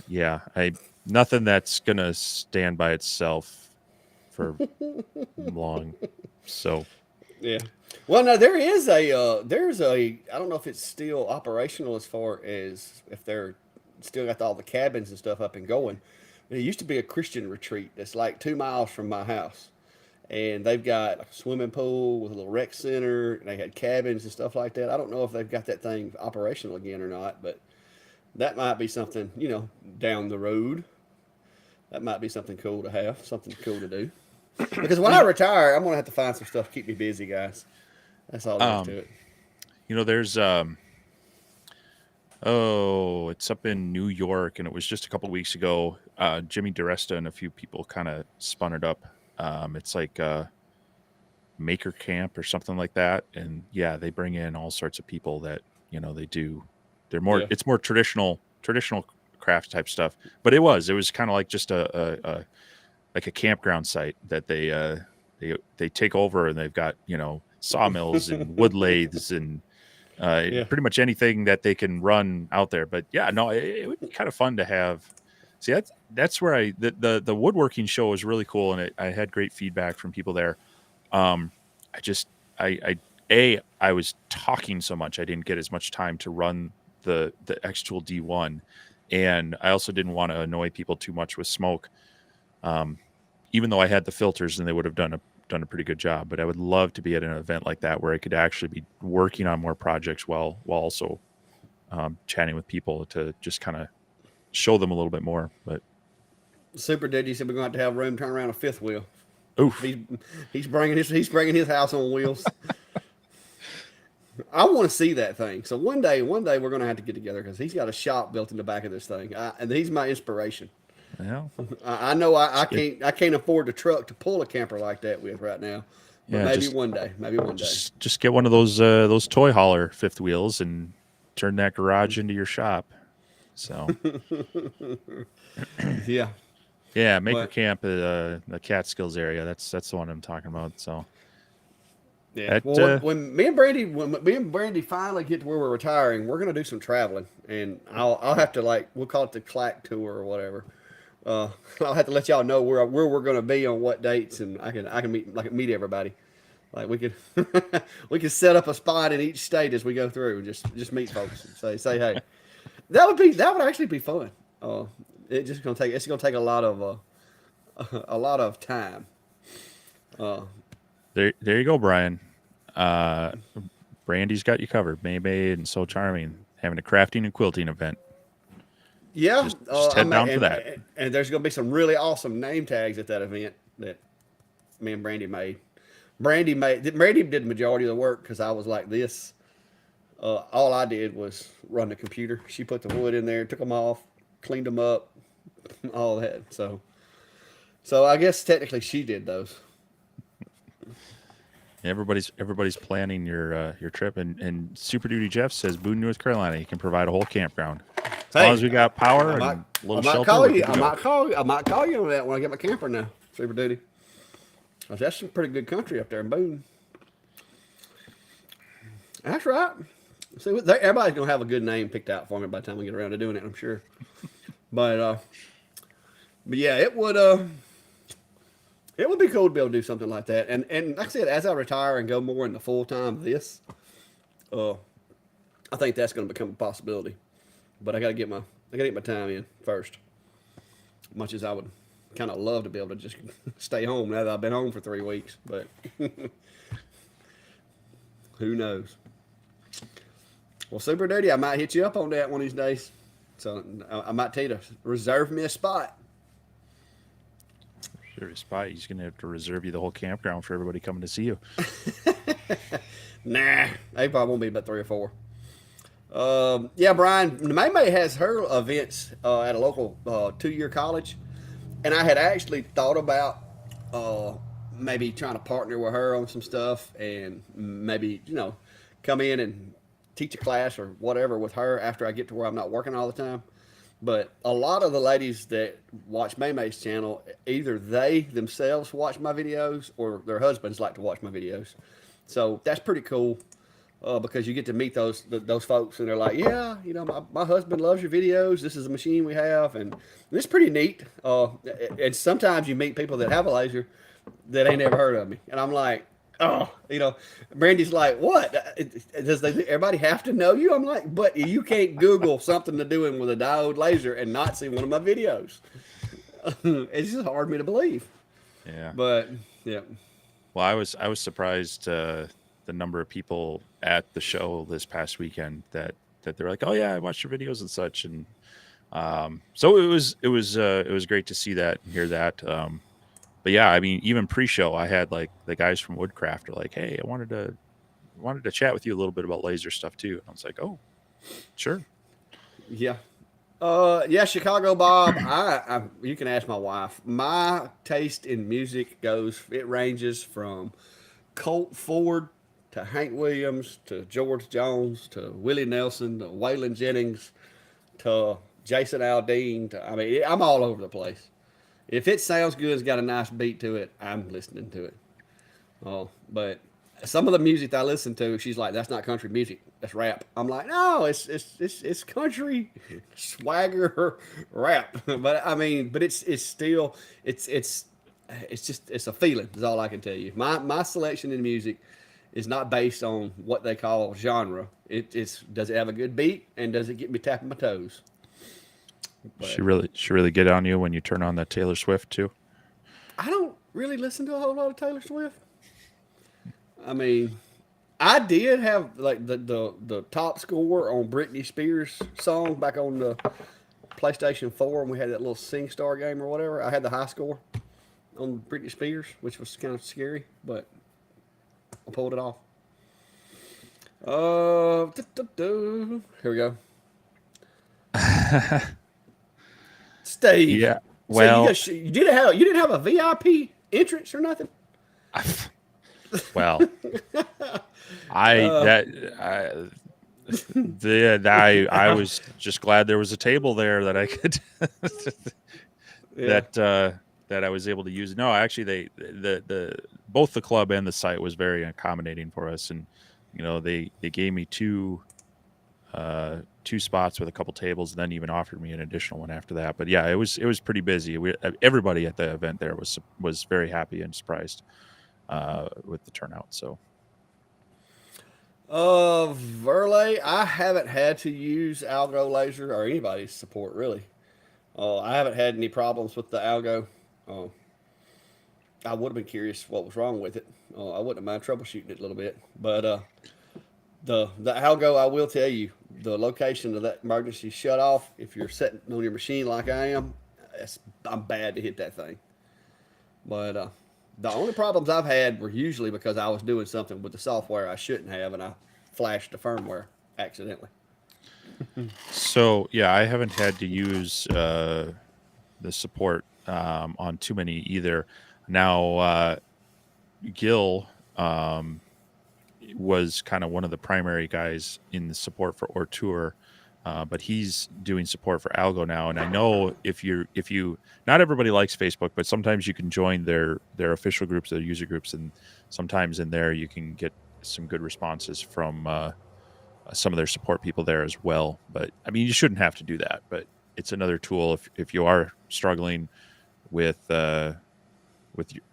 yeah, I nothing that's gonna stand by itself for long. So Yeah. Well, no, there is there's a I don't know if it's still operational as far as if they're still got all the cabins and stuff up and going. It used to be a Christian retreat that's like 2 miles from my house, and they've got a swimming pool with a little rec center. And they had cabins and stuff like that. I don't know if they've got that thing operational again or not, but that might be something down the road. That might be something cool to have, something cool to do. Because when I retire, I'm gonna have to find some stuff to keep me busy, guys. That's all there is um, to it. there's oh, it's up in New York, and it was just a couple weeks ago. Jimmy DiResta and a few people kind of spun it up. It's like Maker Camp or something like that, and yeah, they bring in all sorts of people that they do. They're more. Yeah. It's more traditional craft type stuff. But it was kind of like just a like a campground site that they take over, and they've got sawmills and wood lathes and Yeah. pretty much anything that they can run out there. But yeah, no, it would be kind of fun to have. See, that's where the woodworking show was really cool, and I had great feedback from people there. I just I was talking so much I didn't get as much time to run the X-Tool D1, and I also didn't want to annoy people too much with smoke. Um, Even though I had the filters and they would have done a pretty good job, but I would love to be at an event like that where I could actually be working on more projects while also chatting with people to just kind of show them a little bit more. But Super Digi said we're going to have room turn around a fifth wheel. oof, He's bringing his house on wheels. I want to see that thing. So one day we're going to have to get together because he's got a shop built in the back of this thing, and he's my inspiration. well, I know it, I can't afford the truck to pull a camper like that with right now, but yeah, maybe one day, maybe one day. just get one of those toy hauler fifth wheels and turn that garage into your shop. So Yeah, yeah, Maker but Camp, the Catskills area. That's the one I'm talking about. So yeah. that Well, when me and Brandy finally get to where we're retiring, we're gonna do some traveling, and I'll have to we'll call it the Clack tour or whatever. I'll have to let y'all know where we're gonna be on what dates, and I can meet everybody. Like we could we could set up a spot in each state as we go through, and just meet folks and say hey. That would actually be fun. It's gonna take a lot of time. Uh, there you go, Brian. Uh, Brandy's got you covered. Maybay and So Charming having a crafting and quilting event. yeah, Just head down for that. and there's gonna be some really awesome name tags at that event that me and Brandy made. Brandy did the majority of the work because I was like this. All I did was run the computer. She put the wood in there, took them off, cleaned them up, all that. So I guess technically she did those. Everybody's planning your trip, and Super Duty Jeff says Boone, North Carolina, he can provide a whole campground as long as we got power and a little shelter. I might call you on that when I get my camper now. Super Duty. 'Cause that's some pretty good country up there in Boone. That's right. See, everybody's gonna have a good name picked out for me by the time we get around to doing it, I'm sure. But yeah, it would be cool to be able to do something like that. And like I said, as I retire and go more into full time this, I think that's going to become a possibility. But I got to get my time in first. Much as I would kind of love to be able to just stay home now that I've been home for 3 weeks, but who knows? Well, Super Duty, I might hit you up on that one of these days. So I might tell you to reserve me a spot. Sure, a spot. He's going to have to reserve you the whole campground for everybody coming to see you. Nah, they probably won't be but 3 or 4. Yeah, Brian, May has her events at a local 2-year college, and I had actually thought about uh, maybe trying to partner with her on some stuff, and maybe come in and teach a class or whatever with her after I get to where I'm not working all the time. But a lot of the ladies that watch May's channel, either they themselves watch my videos or their husbands like to watch my videos. So that's pretty cool because you get to meet those folks, and they're like, yeah, my husband loves your videos. This is a machine we have, and it's pretty neat. And sometimes you meet people that have a laser that ain't never heard of me, and I'm like, oh, Brandy's like, what? Everybody have to know you? I'm like, but you can't Google something to doing with a diode laser and not see one of my videos. It's just hard for me to believe. Yeah. But yeah. Well, I was surprised the number of people at the show this past weekend that they're like, oh yeah, I watched your videos and such, and so it was great to see that and hear that. But yeah, I mean, even pre-show, I had like the guys from Woodcraft are like, hey, I wanted to chat with you a little bit about laser stuff too. And I was like, oh, sure. Yeah. Yeah, Chicago Bob. You can ask my wife. My taste in music it ranges from Colt Ford to Hank Williams to George Jones to Willie Nelson to Waylon Jennings to Jason Aldean. I mean, I'm all over the place. If it sounds good, it's got a nice beat to it, I'm listening to it. Oh, but some of the music that I listen to, she's like, "That's not country music. That's rap." I'm like, "No, it's country swagger rap." But I mean, but it's still it's a feeling. Is all I can tell you. My selection in music is not based on what they call genre. It's does it have a good beat and does it get me tapping my toes? She But really get on you when you turn on that Taylor Swift too. I don't really listen to a whole lot of Taylor Swift. I mean, I did have like the top score on Britney Spears song back on the PlayStation 4, and we had that little Sing Star game or whatever. I had the high score on Britney Spears, which was kind of scary, but I pulled it off. Here we go. Steve, Yeah. so Well, you didn't have a VIP entrance or nothing? well, I that I was just glad there was a table there that I could Yeah. that I was able to use. No, actually, the both the club and the site was very accommodating for us, and they gave me two spots with a couple tables, and then even offered me an additional one after that. But yeah, it was pretty busy. Everybody at the event there was very happy and surprised with the turnout. So Verlay, I haven't had to use Algo Laser or anybody's support really. I haven't had any problems with the Algo. Uh, I would have been curious what was wrong with it. I wouldn't mind troubleshooting it a little bit, but the Algo, I will tell you, the location of that emergency shut off. If you're sitting on your machine like I am, I'm bad to hit that thing. But the only problems I've had were usually because I was doing something with the software I shouldn't have, and I flashed the firmware accidentally. so yeah, I haven't had to use the support on too many either. Now Gil was kind of one of the primary guys in the support for Ortour, but he's doing support for Algo now. And I know if you not everybody likes Facebook, but sometimes you can join their official groups, their user groups, and sometimes in there you can get some good responses from some of their support people there as well. But I mean, you shouldn't have to do that, but it's another tool if you are struggling with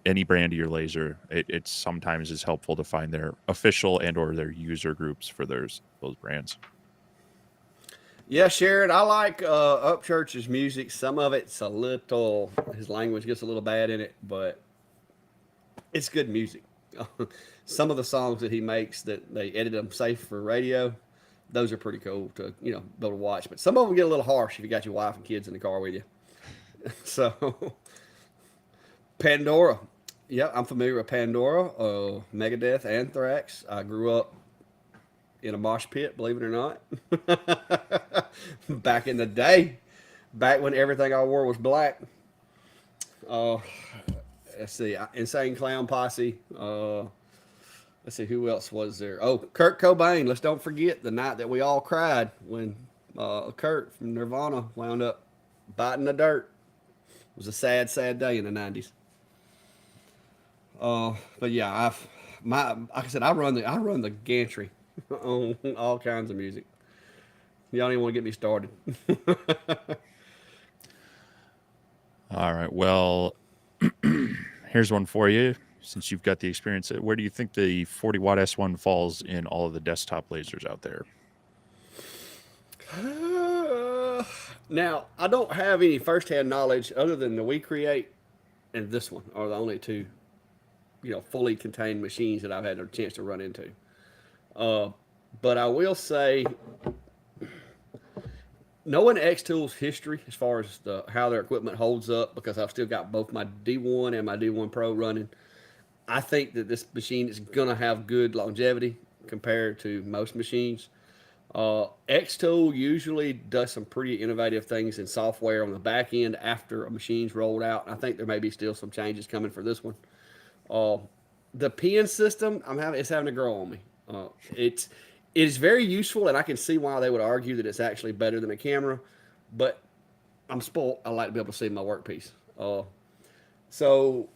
any brand of your laser. It sometimes is helpful to find their official and or their user groups for those brands. Yeah, Sharon, I like Upchurch's music. Some of it's a little, his language gets a little bad in it, but it's good music. Some of the songs that he makes that they edit them safe for radio, those are pretty cool to be able to watch. But some of them get a little harsh if you got your wife and kids in the car with you. So Pandora, yeah, I'm familiar with Pandora, Megadeth, Anthrax. I grew up in a mosh pit, believe it or not. Back in the day, back when everything I wore was black. Uh, let's see, Insane Clown Posse. Let's see, who else was there? Oh, Kurt Cobain. Let's don't forget the night that we all cried when Kurt from Nirvana wound up biting the dirt. It was a sad, sad day in the '90s. But yeah, like I said, I run the gantry on all kinds of music. Y'all don't even want to get me started. All right. Well, here's one for you. Since you've got the experience, where do you think the 40 watt S1 falls in all of the desktop lasers out there? Now, I don't have any firsthand knowledge other than the We Create and this one are the only two, fully contained machines that I've had a chance to run into. Uh, but I will say, knowing X-Tool's history as far as how their equipment holds up, because I've still got both my D1 and my D1 Pro running, I think that this machine is going to have good longevity compared to most machines. Xtool usually does some pretty innovative things in software on the back end after a machine's rolled out. I think there may be still some changes coming for this one. Uh, the pen system, it's having to grow on me. It is very useful, and I can see why they would argue that it's actually better than a camera. But I'm spoiled. I like to be able to see my workpiece. So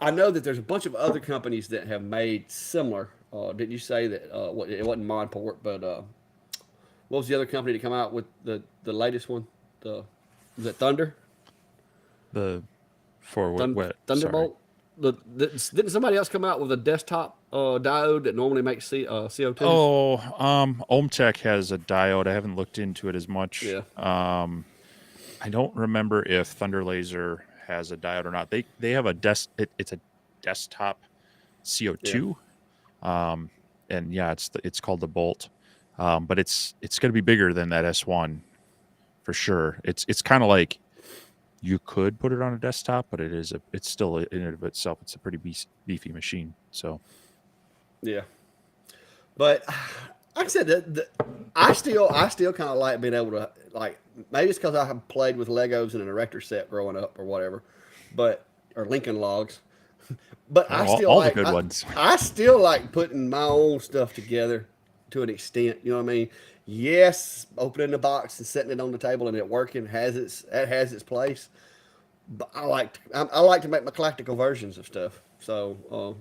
I know that there's a bunch of other companies that have made similar. Didn't you say that it wasn't Modport, but what was the other company to come out with the latest one? Was it Thunder? The for what? Thunderbolt. Didn't somebody else come out with a desktop diode that normally makes CO2? Oh, Ohmtech has a diode. I haven't looked into it as much. Yeah. I don't remember if Thunder Laser has a diode or not. They have it's a desktop CO2. Yeah. And yeah, it's called the Bolt. But it's going to be bigger than that S1 for sure. It's kind of like you could put it on a desktop, but it's still in and of itself. It's a pretty beefy machine. So Yeah. But like I said, I still kind of like being able to, like, maybe it's because I have played with Legos and an erector set growing up or whatever, or Lincoln Logs. But I still all the good ones. I still like putting my own stuff together to an extent. You know what I mean? Yes, opening the box and setting it on the table and it working has its place. But I like to make my practical versions of stuff. So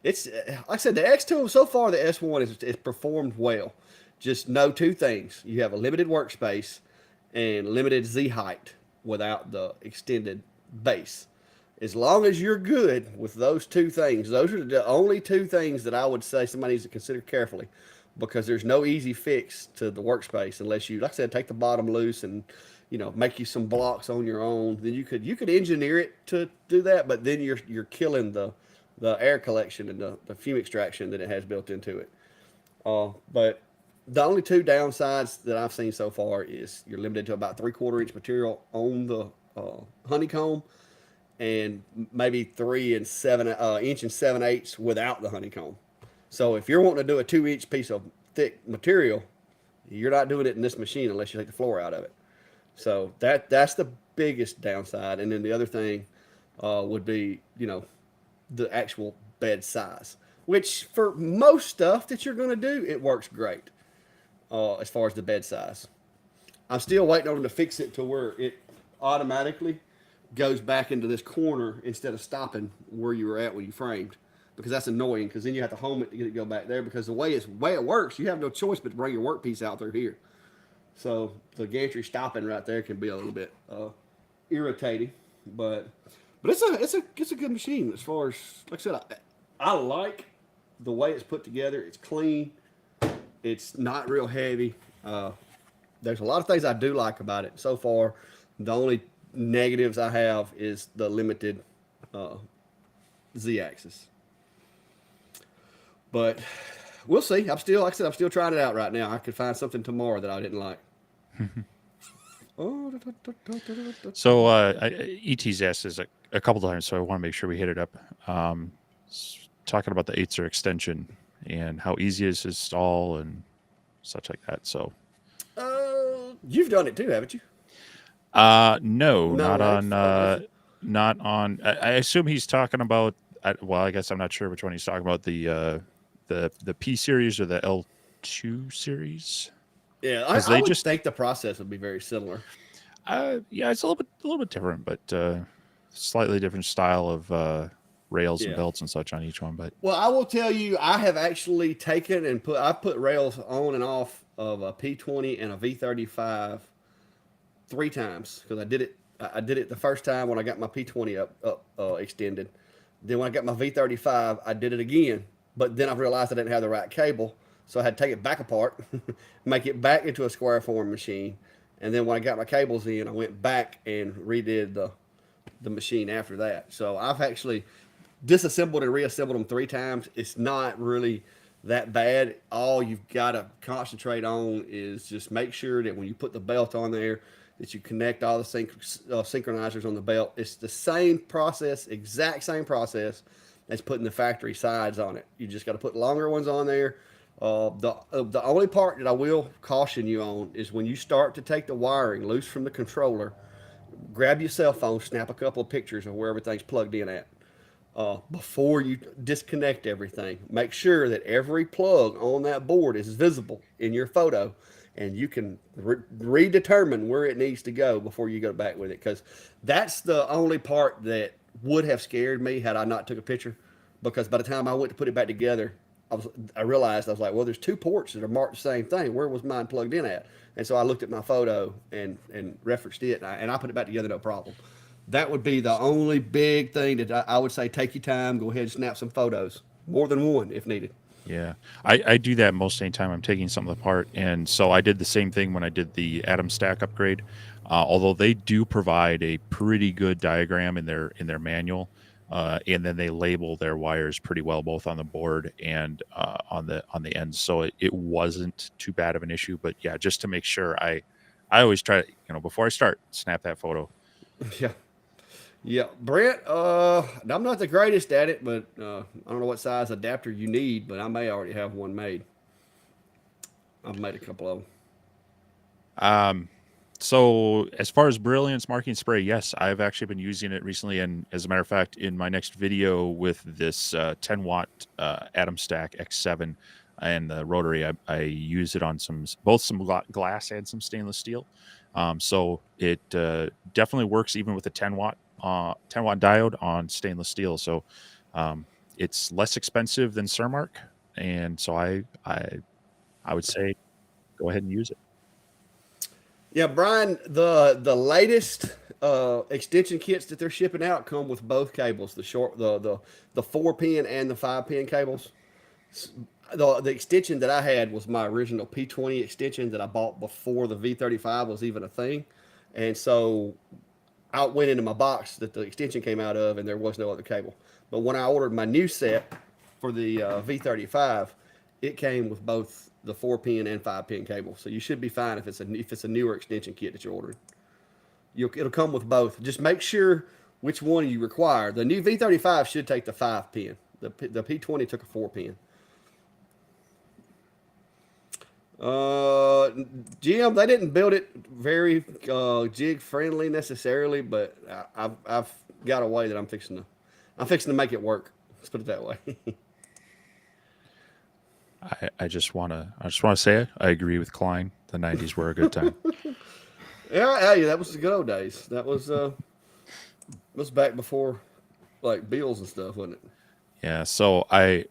it's like I said, the X2 so far, the S1 is performed well. Just know two things: you have a limited workspace and limited Z height without the extended base. As long as you're good with those two things, those are the only two things that I would say somebody needs to consider carefully, because there's no easy fix to the workspace unless you, like I said, take the bottom loose and make you some blocks on your own. Then you could engineer it to do that, but then you're killing the air collection and the fume extraction that it has built into it. But the only two downsides that I've seen so far is you're limited to about 3/4 inch material on the honeycomb, and maybe 3 and 7 inch and 7/8 without the honeycomb. So if you're wanting to do a 2-inch piece of thick material, you're not doing it in this machine unless you take the floor out of it. So that's the biggest downside. And then the other thing would be, the actual bed size, which for most stuff that you're going to do, it works great as far as the bed size. I'm still waiting on them to fix it to where it automatically goes back into this corner instead of stopping where you were at when you framed, because that's annoying, because then you have to home it to get it to go back there, because the way it works, you have no choice but to bring your workpiece out through here. So the gantry stopping right there can be a little bit irritating, but it's a good machine as far as, like I said, I like the way it's put together. It's clean. It's not real heavy. There's a lot of things I do like about it. So far, the only negatives I have is the limited Z-axis. But we'll see. Like I said, I'm still trying it out right now. I could find something tomorrow that I didn't like. So ET's asked this a couple times, so I want to make sure we hit it up. Talking about the Acer extension, and how easy it is to install and such like that. So, You've done it too, haven't you? no, No, not right? on, Oh, okay. not on. I assume he's talking about. Well, I guess I'm not sure which one he's talking about. The P series or the L2 series, Yeah, because I they would just. think the process would be very similar. Yeah, it's a little bit different, but slightly different style of rails and Yeah. belts and such on each one. But Well, I will tell you, I have actually taken and I put rails on and off of a P20 and a V35 three times because I did it. I did it the first time when I got my P20 up extended. Then when I got my V35, I did it again. But then I realized I didn't have the right cable, so I had to take it back apart, make it back into a square form machine, and then when I got my cables in, I went back and redid the machine after that. So I've actually disassembled and reassembled them three times. It's not really that bad. All you've got to concentrate on is just make sure that when you put the belt on there, that you connect all the synchronizers on the belt. It's the same process, exact same process as putting the factory sides on it. You just got to put longer ones on there. The only part that I will caution you on is when you start to take the wiring loose from the controller, grab your cell phone, snap a couple of pictures of where everything's plugged in at. Before you disconnect everything, make sure that every plug on that board is visible in your photo, and you can redetermine where it needs to go before you go back with it. Because that's the only part that would have scared me had I not took a picture. Because by the time I went to put it back together, I realized I was like, well, there's two ports that are marked the same thing. Where was mine plugged in at? And so I looked at my photo and referenced it, and I put it back together no problem. That would be the only big thing that I would say. Take your time, go ahead and snap some photos, more than one if needed. yeah, I do that most any time I'm taking something apart, and so I did the same thing when I did the Atom Stack upgrade. Although they do provide a pretty good diagram in their manual, and then they label their wires pretty well, both on the board and on the ends. So it wasn't too bad of an issue. But yeah, just to make sure, I always try to, before I start, snap that photo. Yeah, yeah, Brent. I'm not the greatest at it, but I don't know what size adapter you need, but I may already have one made. I've made a couple of them. Um, So, as far as Brilliance marking spray, yes, I've actually been using it recently, and as a matter of fact, in my next video with this 10-watt Atom Stack X7 and the rotary, I use it on both some glass and some stainless steel. So it definitely works even with a 10-watt diode on stainless steel. So um, it's less expensive than Cermark, and so I would say go ahead and use it. Yeah, Brian, the latest extension kits that they're shipping out come with both cables, the 4 pin and the 5 pin cables. The extension that I had was my original P20 extension that I bought before the V35 was even a thing, and so I went into my box that the extension came out of, and there was no other cable. But when I ordered my new set for the V35, it came with both the 4 pin and 5 pin cable. So you should be fine if it's a newer extension kit that you're ordering. It'll come with both. Just make sure which one you require. The new V35 should take the 5 pin. The P20 took a 4 pin. Jim, they didn't build it very jig friendly necessarily, but I've got a way that I'm fixing to make it work. Let's put it that way. I just want to say I agree with Klein. The '90s were a good time. Yeah, hey, that was the good old days. That was back before like bills and stuff, wasn't it? Yeah. So I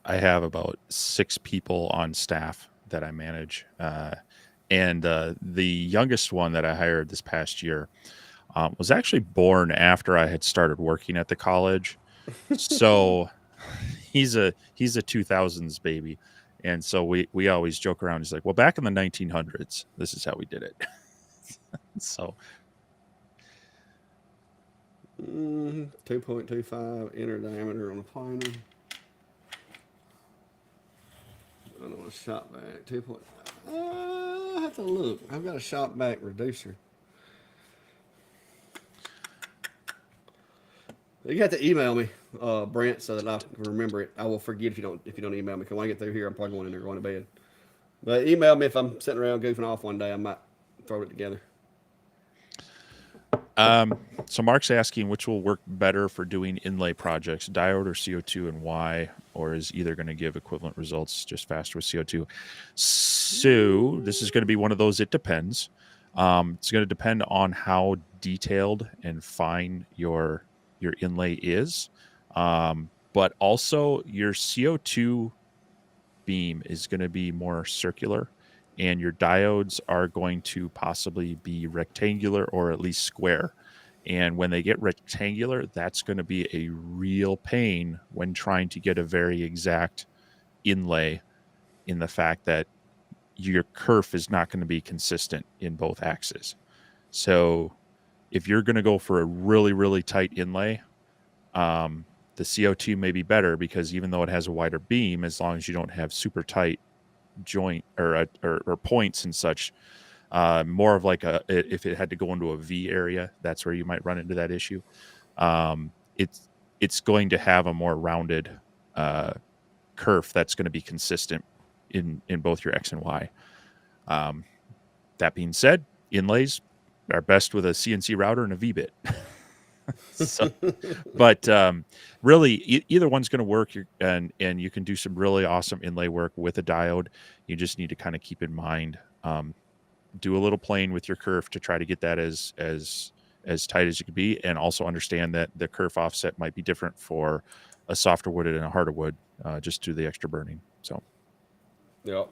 have about 6 people on staff that I manage, and the youngest one that I hired this past year was actually born after I had started working at the college. So he's a 2000s baby, and so we always joke around. He's like, "Well, back in the 1900s, this is how we did it." So 2.25 inner diameter on the planer. I don't want to shop back. 2. I have to look. I've got a shop back reducer. You have to email me, Brent, so that I can remember it. I will forget if you don't email me. Because when I get through here, I'm probably going in there going to bed. But email me if I'm sitting around goofing off one day. I might throw it together. So Mark's asking which will work better for doing inlay projects, diode or CO2, and why, or is either going to give equivalent results just faster with CO2. So this is going to be one of those. It depends. It's going to depend on how detailed and fine your inlay is, but also your CO2 beam is going to be more circular, and your diodes are going to possibly be rectangular or at least square. And when they get rectangular, that's going to be a real pain when trying to get a very exact inlay, in the fact that your kerf is not going to be consistent in both axes. So if you're going to go for a really, really tight inlay, the CO2 may be better, because even though it has a wider beam, as long as you don't have super tight joint or points and such, more of like if it had to go into a V area, that's where you might run into that issue. It's going to have a more rounded kerf that's going to be consistent in both your X and Y. That being said, inlays are best with a CNC router and a V-bit. So, but really, either one's going to work, and you can do some really awesome inlay work with a diode. You just need to kind of keep in mind, do a little playing with your kerf to try to get that as tight as you can be, and also understand that the kerf offset might be different for a softer wood and a harder wood, just to the extra burning. So, Yep.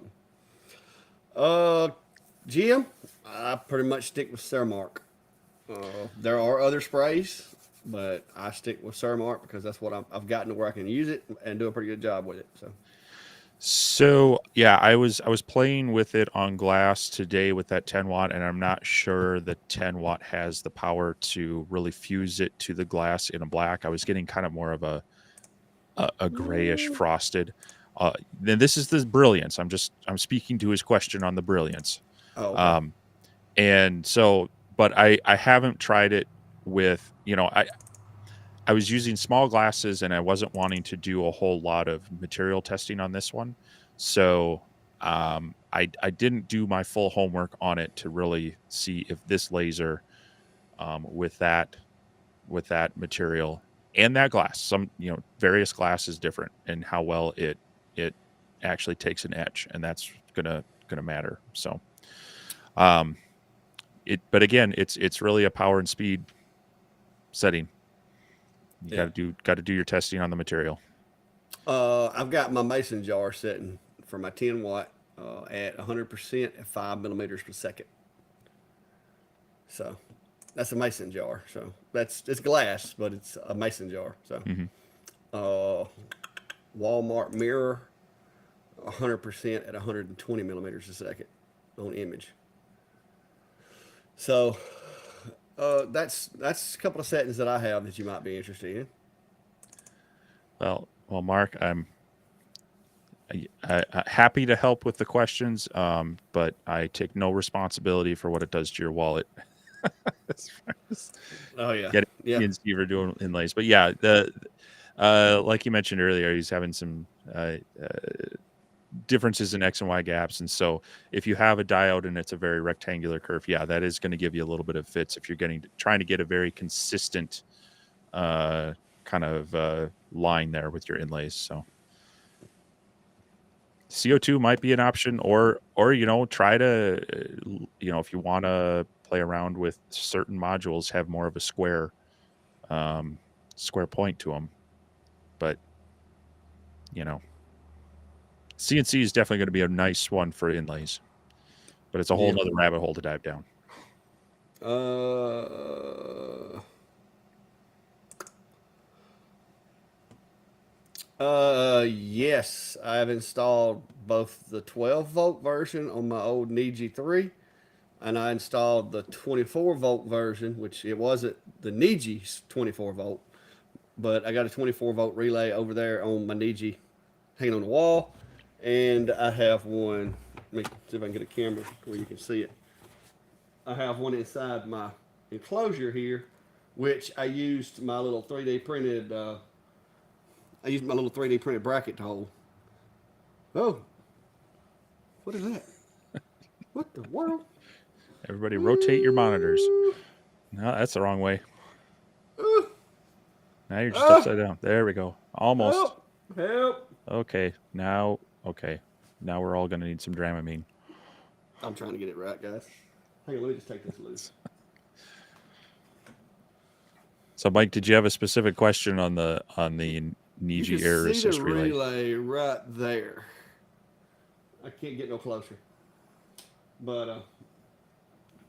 Jim, I pretty much stick with Cermark. There are other sprays, but I stick with Cermark because that's what I've gotten to where I can use it and do a pretty good job with it. So yeah, I was playing with it on glass today with that 10 watt, and I'm not sure the 10 watt has the power to really fuse it to the glass in a black. I was getting kind of more of a grayish frosted. Then this is the brilliance. I'm speaking to his question on the brilliance. Oh, okay. And so, but I haven't tried it with, I was using small glasses, and I wasn't wanting to do a whole lot of material testing on this one. So I didn't do my full homework on it to really see if this laser, with that material and that glass, some, various glass is different, and how well it actually takes an etch, and that's gonna matter. So but again, it's really a power and speed setting. You got to do your testing on the material. I've got my mason jar setting for my 10 watt at 100% at 5 millimeters per second. So that's a mason jar. So it's glass, but it's a mason jar. So Walmart mirror 100% at 120 millimeters a second on image. So that's a couple of settings that I have that you might be interested in. Well, Mark, I'm happy to help with the questions, but I take no responsibility for what it does to your wallet. Oh yeah, getting CNC for doing inlays. But yeah, like you mentioned earlier, he's having some differences in X and Y gaps, and so if you have a diode and it's a very rectangular curve, yeah, that is going to give you a little bit of fits if you're trying to get a very consistent kind of line there with your inlays. So CO2 might be an option, or try to if you want to play around with certain modules, have more of a square point to them. But CNC is definitely going to be a nice one for inlays, but it's a whole other rabbit hole to dive down. Yes, I've installed both the 12 volt version on my old Niji 3, and I installed the 24 volt version, which it wasn't the Niji's 24 volt, but I got a 24 volt relay over there on my Niji hanging on the wall, and I have one. Let me see if I can get a camera where you can see it. I have one inside my enclosure here which I used my little 3D printed. I used my little 3D printed bracket to hold. Oh, what is that? What the world? Everybody rotate your monitors. No, that's the wrong way. Now you're just upside down. There we go. Almost. Help! Okay. Now we're all going to need some Dramamine. I'm trying to get it right, guys. Hang on, let me just take this loose. So, Mike, did you have a specific question on the Niji air see assist the relay right there. I can't get no closer. But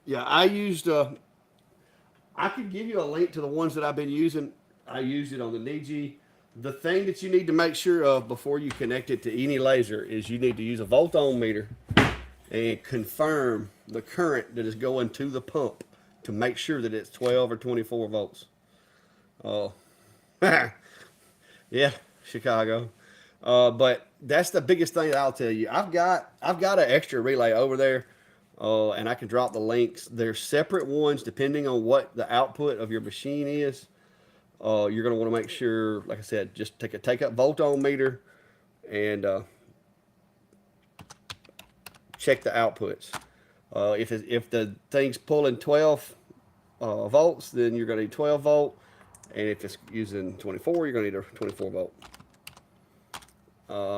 yeah, I used. I could give you a link to the ones that I've been using. I used it on the Niji. The thing that you need to make sure of before you connect it to any laser is you need to use a volt ohm meter and confirm the current that is going to the pump to make sure that it's 12 or 24 volts. Oh, yeah, Chicago. But that's the biggest thing that I'll tell you. I've got an extra relay over there, and I can drop the links. They're separate ones depending on what the output of your machine is. You're going to want to make sure, like I said, just take up volt ohm meter and check the outputs. If the thing's pulling 12 volts, then you're going to need 12 volt. And if it's using 24, you're going to need a 24 volt.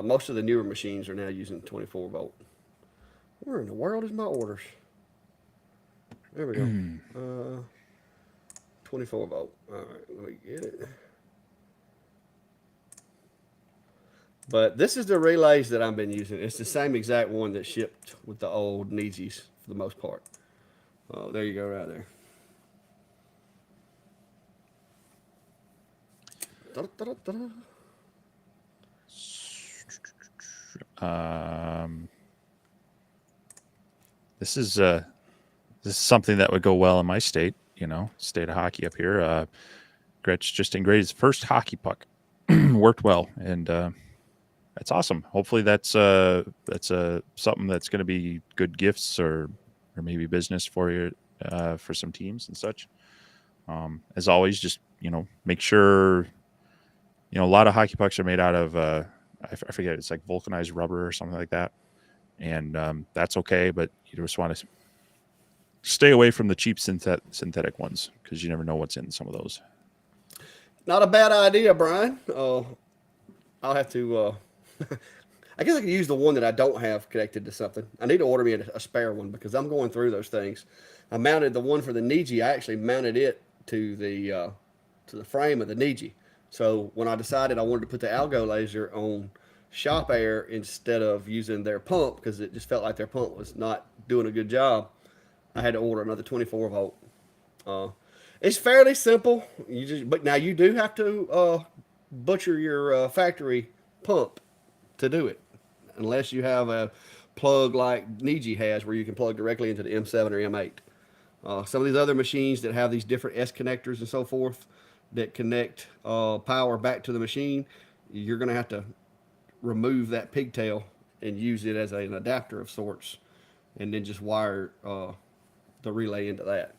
Most of the newer machines are now using 24 volt. Where in the world is my orders? There we go. 24 volt. All right, let me get it. But this is the relays that I've been using. It's the same exact one that shipped with the old Nijis for the most part. There you go, right there. This is something that would go well in my state. State of hockey up here. Gretsch just engraved his first hockey puck. Worked well, and that's awesome. Hopefully, that's something that's going to be good gifts or maybe business for you for some teams and such. As always, just make sure. A lot of hockey pucks are made out of I forget, it's like vulcanized rubber or something like that, and that's okay. But you just want to stay away from the cheap synthetic ones because you never know what's in some of those. Not a bad idea, Brian. I'll have to. I guess I could use the one that I don't have connected to something. I need to order me a spare one because I'm going through those things. I mounted the one for the Niji. I actually mounted it to the frame of the Niji. So when I decided I wanted to put the Algo laser on Shop Air instead of using their pump because it just felt like their pump was not doing a good job, I had to order another 24 volt. It's fairly simple. But now you do have to butcher your factory pump to do it, unless you have a plug like Niji has, where you can plug directly into the M7 or M8. Some of these other machines that have these different S connectors and so forth that connect power back to the machine, you're going to have to remove that pigtail and use it as an adapter of sorts, and then just wire the relay into that.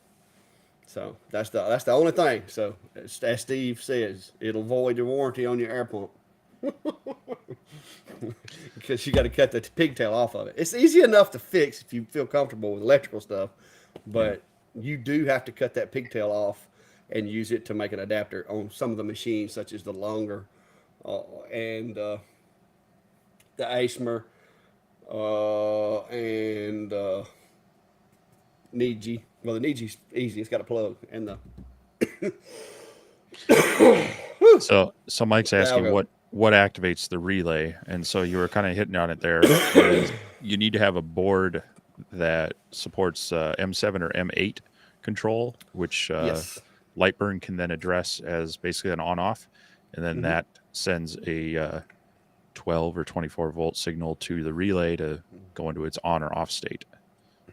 So that's the only thing. So as Steve says, it'll void your warranty on your air pump because you got to cut the pigtail off of it. It's easy enough to fix if you feel comfortable with electrical stuff, but you do have to cut that pigtail off and use it to make an adapter on some of the machines, such as the Longer and the Aesmer and Niji. Well, the Niji's easy; it's got a plug, and the So Mike's asking what activates the relay, and so you were kind of hitting on it there. You need to have a board that supports M7 or M8 control, which yes. Lightburn can then address as basically an on-off, and then that sends a 12 or 24 volt signal to the relay to go into its on or off state.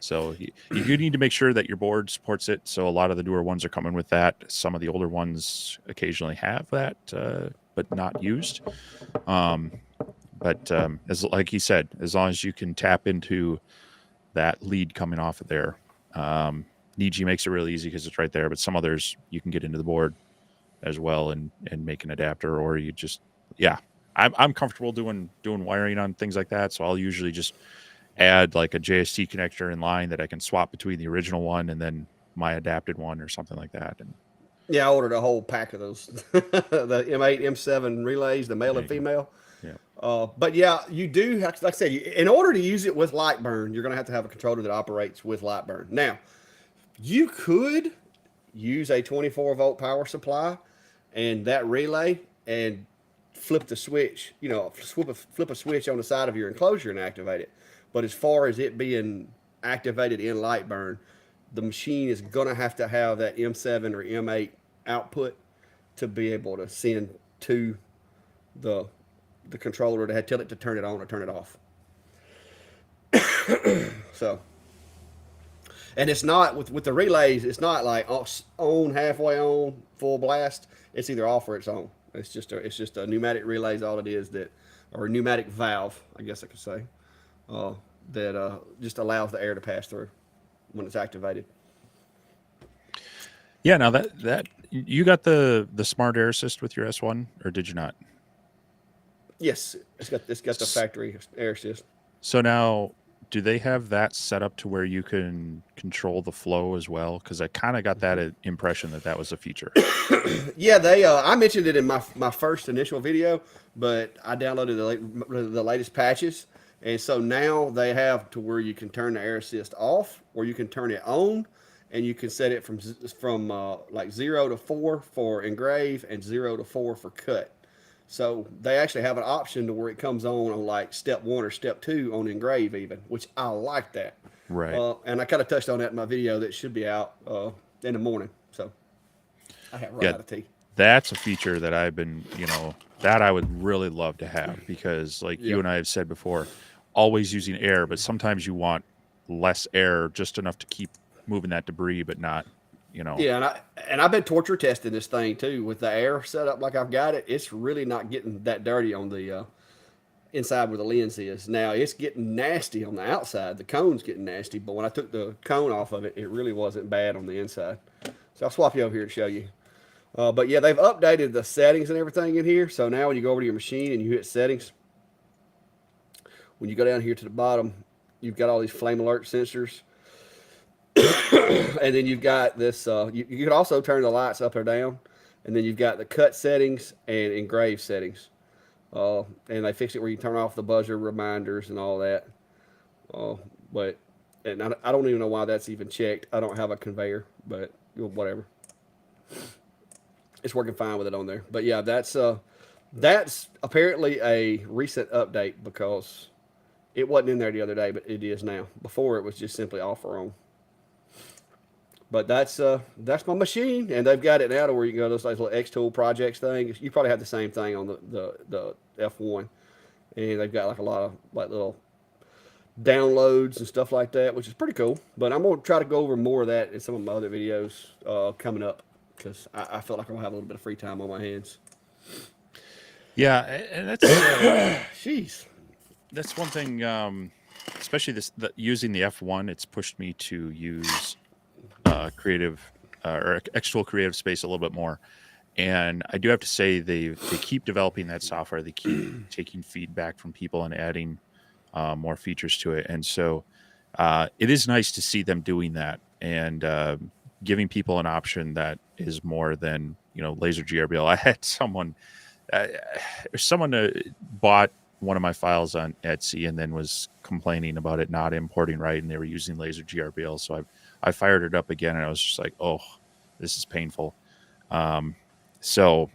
So you need to make sure that your board supports it. So a lot of the newer ones are coming with that. Some of the older ones occasionally have that, but not used. But as like he said, as long as you can tap into that lead coming off of there, Niji makes it really easy because it's right there, but some others you can get into the board as well and make an adapter, or you just I'm comfortable doing wiring on things like that, so I'll usually just add like a JST connector in line that I can swap between the original one and then my adapted one or something like that. And Yeah, I ordered a whole pack of those, the M8, M7 relays, the male and female. yeah, But yeah, you do have to, like I said, in order to use it with Lightburn, you're going to have a controller that operates with Lightburn. Now, you could use a 24-volt power supply and that relay and flip the switch, flip a switch on the side of your enclosure and activate it. But as far as it being activated in Lightburn, the machine is going to have that M7 or M8 output to be able to send to the controller to tell it to turn it on or turn it off. So, and it's not with the relays. It's not like on, halfway on, full blast. It's either off or it's on. It's just a pneumatic relay is all it is, or a pneumatic valve, I guess I could say, that just allows the air to pass through when it's activated. Yeah. Now that you got the smart air assist with your S1, or did you not? Yes, it's got the factory air assist. So now, do they have that set up to where you can control the flow as well? Because I kind of got that impression that was a feature. Yeah, they. I mentioned it in my first initial video, but I downloaded the latest patches, and so now they have to where you can turn the air assist off, or you can turn it on, and you can set it from like 0 to 4 for engrave and 0 to 4 for cut. So they actually have an option to where it comes on like step 1 or step 2 on engrave even, which I like that. Right. And I kind of touched on that in my video that should be out in the morning. So I have run out of tea. That's a feature that I've been, that I would really love to have, because like you and I have said before, always using air, but sometimes you want less air, just enough to keep moving that debris, but not, Yeah, and I've been torture testing this thing too with the air set up like I've got it. It's really not getting that dirty on the inside where the lens is. Now it's getting nasty on the outside. The cone's getting nasty, but when I took the cone off of it, it really wasn't bad on the inside. So I'll swap you over here to show you. But yeah, they've updated the settings and everything in here. So now when you go over to your machine and you hit settings, when you go down here to the bottom, you've got all these flame alert sensors. And then you've got this, you can also turn the lights up or down. And then you've got the cut settings and engrave settings. And they fixed it where you turn off the buzzer reminders and all that. And I don't even know why that's even checked. I don't have a conveyor, but whatever. It's working fine with it on there. But yeah, that's apparently a recent update because it wasn't in there the other day, but it is now. Before it was just simply off or on. But that's my machine, and they've got it now to where you can go to those little X-Tool projects thing. You probably have the same thing on the F1, and they've got like a lot of like little downloads and stuff like that, which is pretty cool. But I'm gonna try to go over more of that in some of my other videos coming up because I feel like I'm gonna have a little bit of free time on my hands. Yeah, and that's jeez, that's one thing. Especially using the F1, it's pushed me to use creative or X-Tool Creative Space a little bit more. And I do have to say they keep developing that software. They keep taking feedback from people and adding more features to it. And so it is nice to see them doing that and giving people an option that is more than, laser GRBL. I had someone bought one of my files on Etsy and then was complaining about it not importing right, and they were using laser GRBL. So I fired it up again, and I was just like, oh, this is painful. So,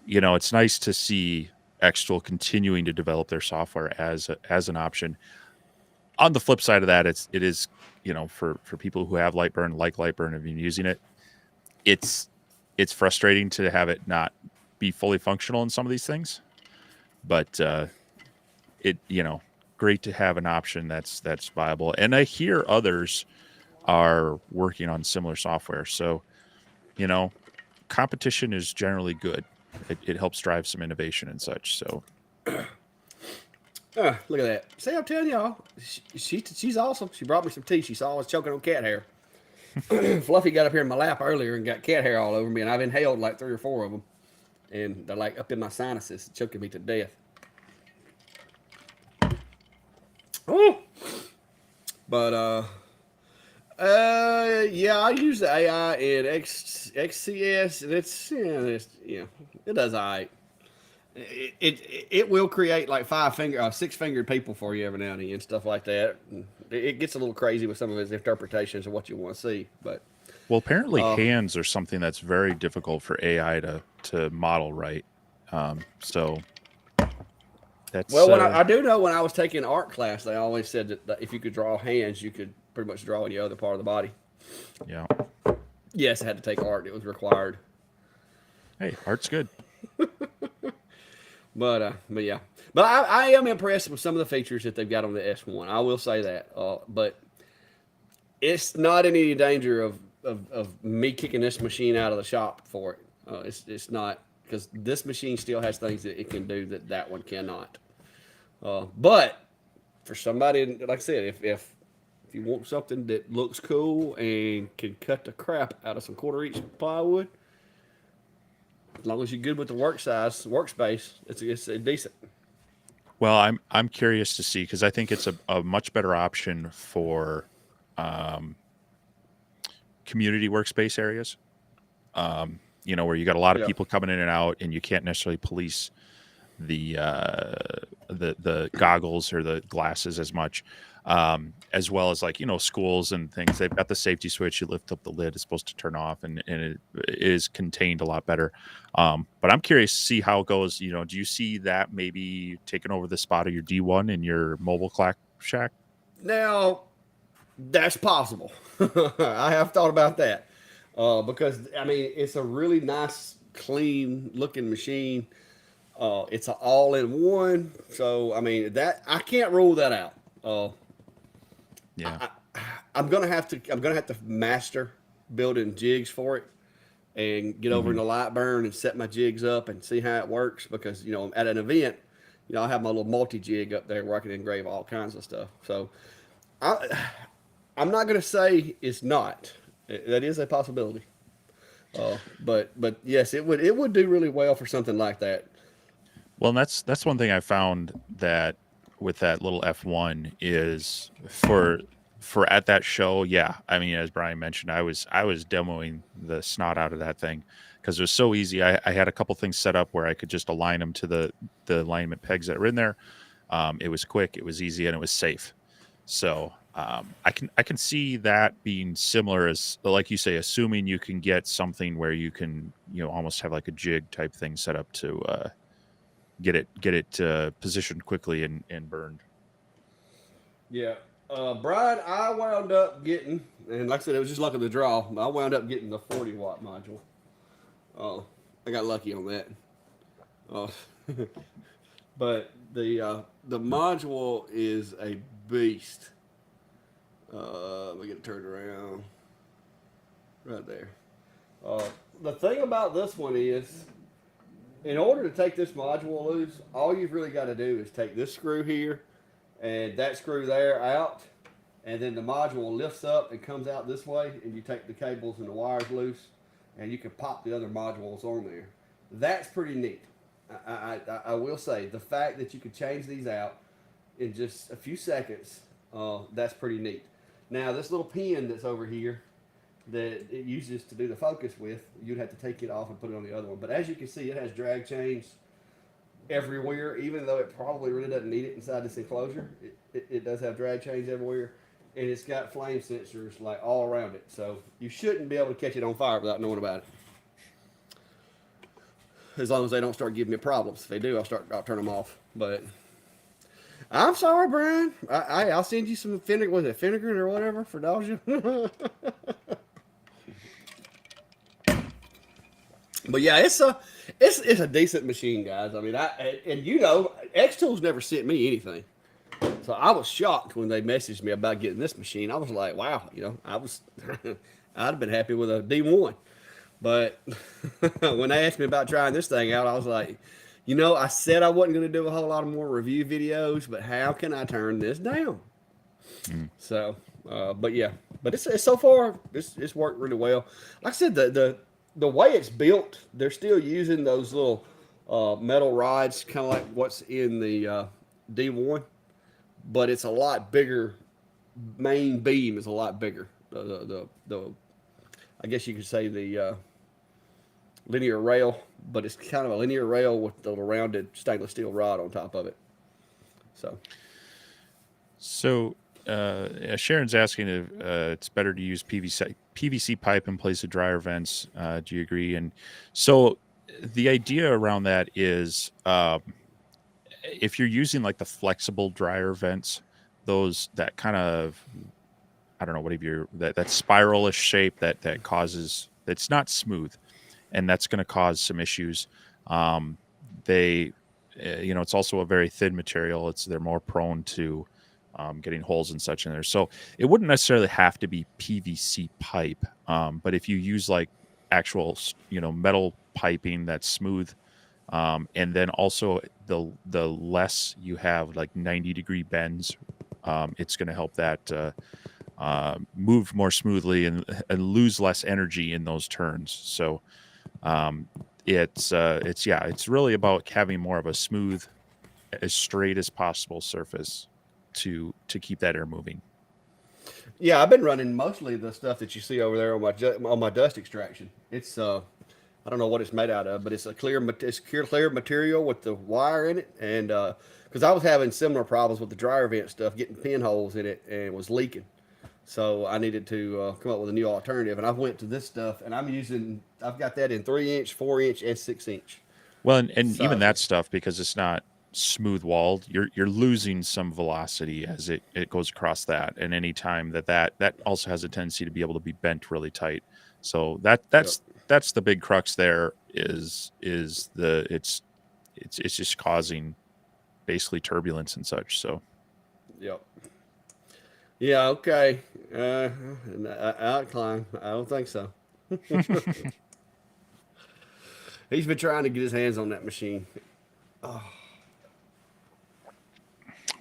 it's nice to see X-Tool continuing to develop their software as an option. On the flip side of that, it is for people who have Lightburn, like Lightburn, have been using it. It's frustrating to have it not be fully functional in some of these things, but great to have an option that's viable. And I hear others are working on similar software. So, competition is generally good. It helps drive some innovation and such. So, look at that. See, I'm telling y'all, she's awesome. She brought me some tea. She saw I was choking on cat hair. Fluffy got up here in my lap earlier and got cat hair all over me, and I've inhaled like 3 or 4 of them, and they're like up in my sinuses, choking me to death. Oh, but yeah, I use the AI in XCS, and it does all right. It will create like 6-fingered people for you every now and then, stuff like that. And it gets a little crazy with some of its interpretations of what you want to see, but Well, apparently hands are something that's very difficult for AI to model right. So that's well, when I do know when I was taking art class, they always said that if you could draw hands, you could pretty much draw any other part of the body. yeah. Yes, I had to take art; it was required. Hey, art's good. But yeah, but I am impressed with some of the features that they've got on the S1. I will say that. But it's not in any danger of me kicking this machine out of the shop for it. It's not, because this machine still has things that it can do that one cannot. But for somebody, like I said, if you want something that looks cool and can cut the crap out of some 1/4 inch plywood, as long as you're good with the workspace, it's decent. Well, I'm curious to see, because I think it's a much better option for community workspace areas. Where you got a lot of Yeah. people coming in and out, and you can't necessarily police the goggles or the glasses as much, as well as like schools and things. They've got the safety switch. You lift up the lid; it's supposed to turn off, and it is contained a lot better. But I'm curious to see how it goes. Do you see that maybe taking over the spot of your D1 in your mobile clack shack? Now, that's possible. I have thought about that, because I mean it's a really nice, clean looking machine. It's an all-in-one, so I mean that I can't rule that out. Yeah. I'm gonna have to master building jigs for it and get over into Lightburn and set my jigs up and see how it works, because at an event, I have my little multi jig up there where I can engrave all kinds of stuff. So I'm not gonna say it's not. That is a possibility. But yes, it would do really well for something like that. Well, and that's one thing I found that with that little F1 is for at that show. Yeah, I mean, as Brian mentioned, I was demoing the snot out of that thing because it was so easy. I had a couple things set up where I could just align them to the alignment pegs that were in there. It was quick, it was easy, and it was safe. So I can see that being similar, as like you say, assuming you can get something where you can almost have like a jig type thing set up to get it positioned quickly and burned. Yeah. Brian, I wound up getting, and like I said, it was just luck of the draw. I wound up getting the 40-watt module. I got lucky on that. Uh, but the module is a beast. Let me get it turned around. Right there. The thing about this one is, in order to take this module loose, all you've really got to do is take this screw here and that screw there out, and then the module lifts up and comes out this way, and you take the cables and the wires loose, and you can pop the other modules on there. That's pretty neat. I will say, the fact that you could change these out in just a few seconds, that's pretty neat. Now, this little pin that's over here that it uses to do the focus with, you'd have to take it off and put it on the other one. But as you can see, it has drag chains everywhere, even though it probably really doesn't need it inside this enclosure. It does have drag chains everywhere, and it's got flame sensors like all around it. So you shouldn't be able to catch it on fire without knowing about it. As long as they don't start giving me problems. If they do, I'll turn them off. But I'm sorry, Brian. I'll send you some Finnegan or whatever for nausea. But yeah, it's a decent machine, guys. I mean, X-Tools never sent me anything, so I was shocked when they messaged me about getting this machine. I was like, wow, I'd have been happy with a D1, but when they asked me about trying this thing out, I was like, I said I wasn't going to do a whole lot of more review videos, but how can I turn this down? So But yeah, but it's so far it's worked really well. Like I said, the way it's built, they're still using those little metal rods, kind of like what's in the D1, but it's a lot bigger. Main beam is a lot bigger. The I guess you could say the linear rail, but it's kind of a linear rail with the rounded stainless steel rod on top of it. So So Sharon's asking if it's better to use PVC pipe in place of dryer vents. Do you agree? And so the idea around that is if you're using like the flexible dryer vents, those that kind of I don't know what if you're that spiralish shape that causes that's not smooth, and that's going to cause some issues. They it's also a very thin material. They're more prone to getting holes and such in there. So it wouldn't necessarily have to be PVC pipe, but if you use like actual metal piping that's smooth, and then also the less you have like 90-degree bends, it's going to help that move more smoothly and lose less energy in those turns. So it's really about having more of a smooth, as straight as possible surface to keep that air moving. yeah, I've been running mostly the stuff that you see over there on my dust extraction. It's I don't know what it's made out of, but it's a clear material with the wire in it, and because I was having similar problems with the dryer vent stuff, getting pinholes in it, and it was leaking. So I needed to come up with a new alternative, and I went to this stuff, and I've got that in 3-inch, 4-inch, and 6-inch. Well, and even So that stuff, because it's not smooth walled, you're losing some velocity as it goes across that, and any time that also has a tendency to be able to be bent really tight. So yep, that's the big crux there is the it's just causing basically turbulence and such. So yep, yeah, okay. Outclimb. I don't think so. He's been trying to get his hands on that machine.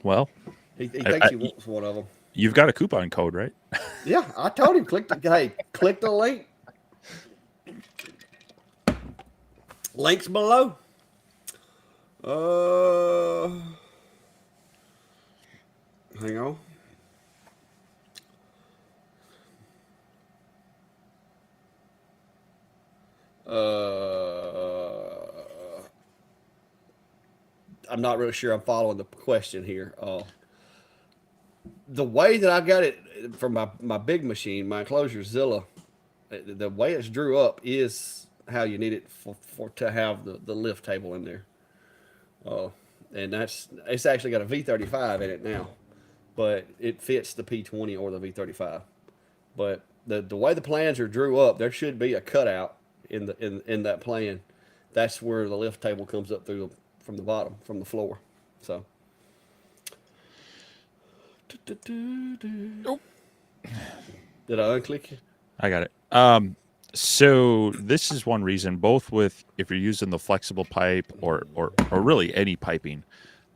well, He I, thinks I, he wants one of them. you've got a coupon code, right? Yeah, I told him click the link. Links below. Hang on. I'm not really sure I'm following the question here. The way that I got it from my big machine, my enclosure Zilla, the way it's drew up is how you need it for to have the lift table in there. Oh, and it's actually got a V35 in it now, but it fits the P20 or the V35. But the way the plans are drew up, there should be a cutout in that plan. That's where the lift table comes up from the bottom, from the floor. So. Nope. Did I unclick you? I got it. So this is one reason, both with if you're using the flexible pipe or really any piping,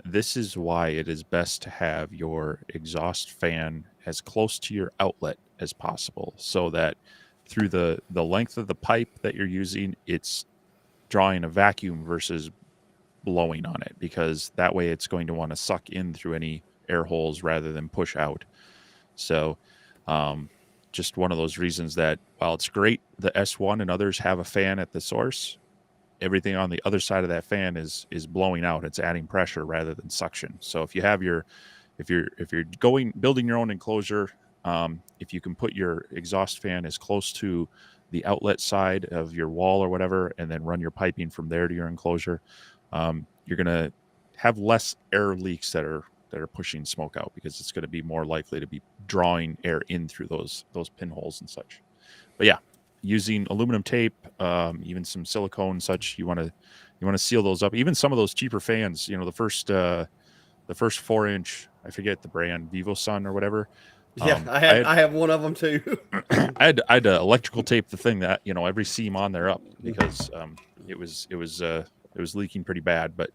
this is why it is best to have your exhaust fan as close to your outlet as possible, so that through the length of the pipe that you're using, it's drawing a vacuum versus blowing on it, because that way it's going to want to suck in through any air holes rather than push out. So just one of those reasons that while it's great, the S1 and others have a fan at the source, everything on the other side of that fan is blowing out. It's adding pressure rather than suction. So if you're building your own enclosure, if you can put your exhaust fan as close to the outlet side of your wall or whatever, and then run your piping from there to your enclosure, you're going to have less air leaks that are pushing smoke out, because it's going to be more likely to be drawing air in through those pinholes and such. But yeah, using aluminum tape, even some silicone and such, you want to seal those up. Even some of those cheaper fans, the first 4-inch, I forget the brand, VivoSun or whatever. Yeah, I have one of them too. I had to electrical tape the thing that every seam on there up, because it was leaking pretty bad. But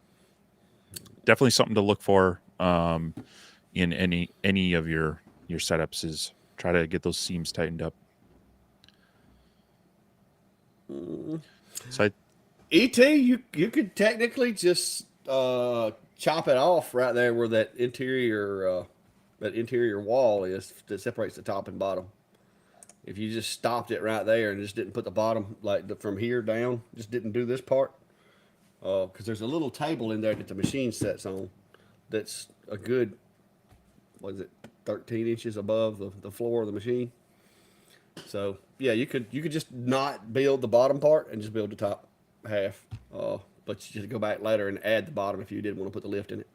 definitely something to look for in any of your setups is try to get those seams tightened up. So ET, you could technically just chop it off right there where that interior wall is that separates the top and bottom. If you just stopped it right there and just didn't put the bottom from here down, just didn't do this part, because there's a little table in there that the machine sets on, that's a good, 13 inches above the floor of the machine. So yeah, you could just not build the bottom part and just build the top half. But you just go back later and add the bottom if you did want to put the lift in it.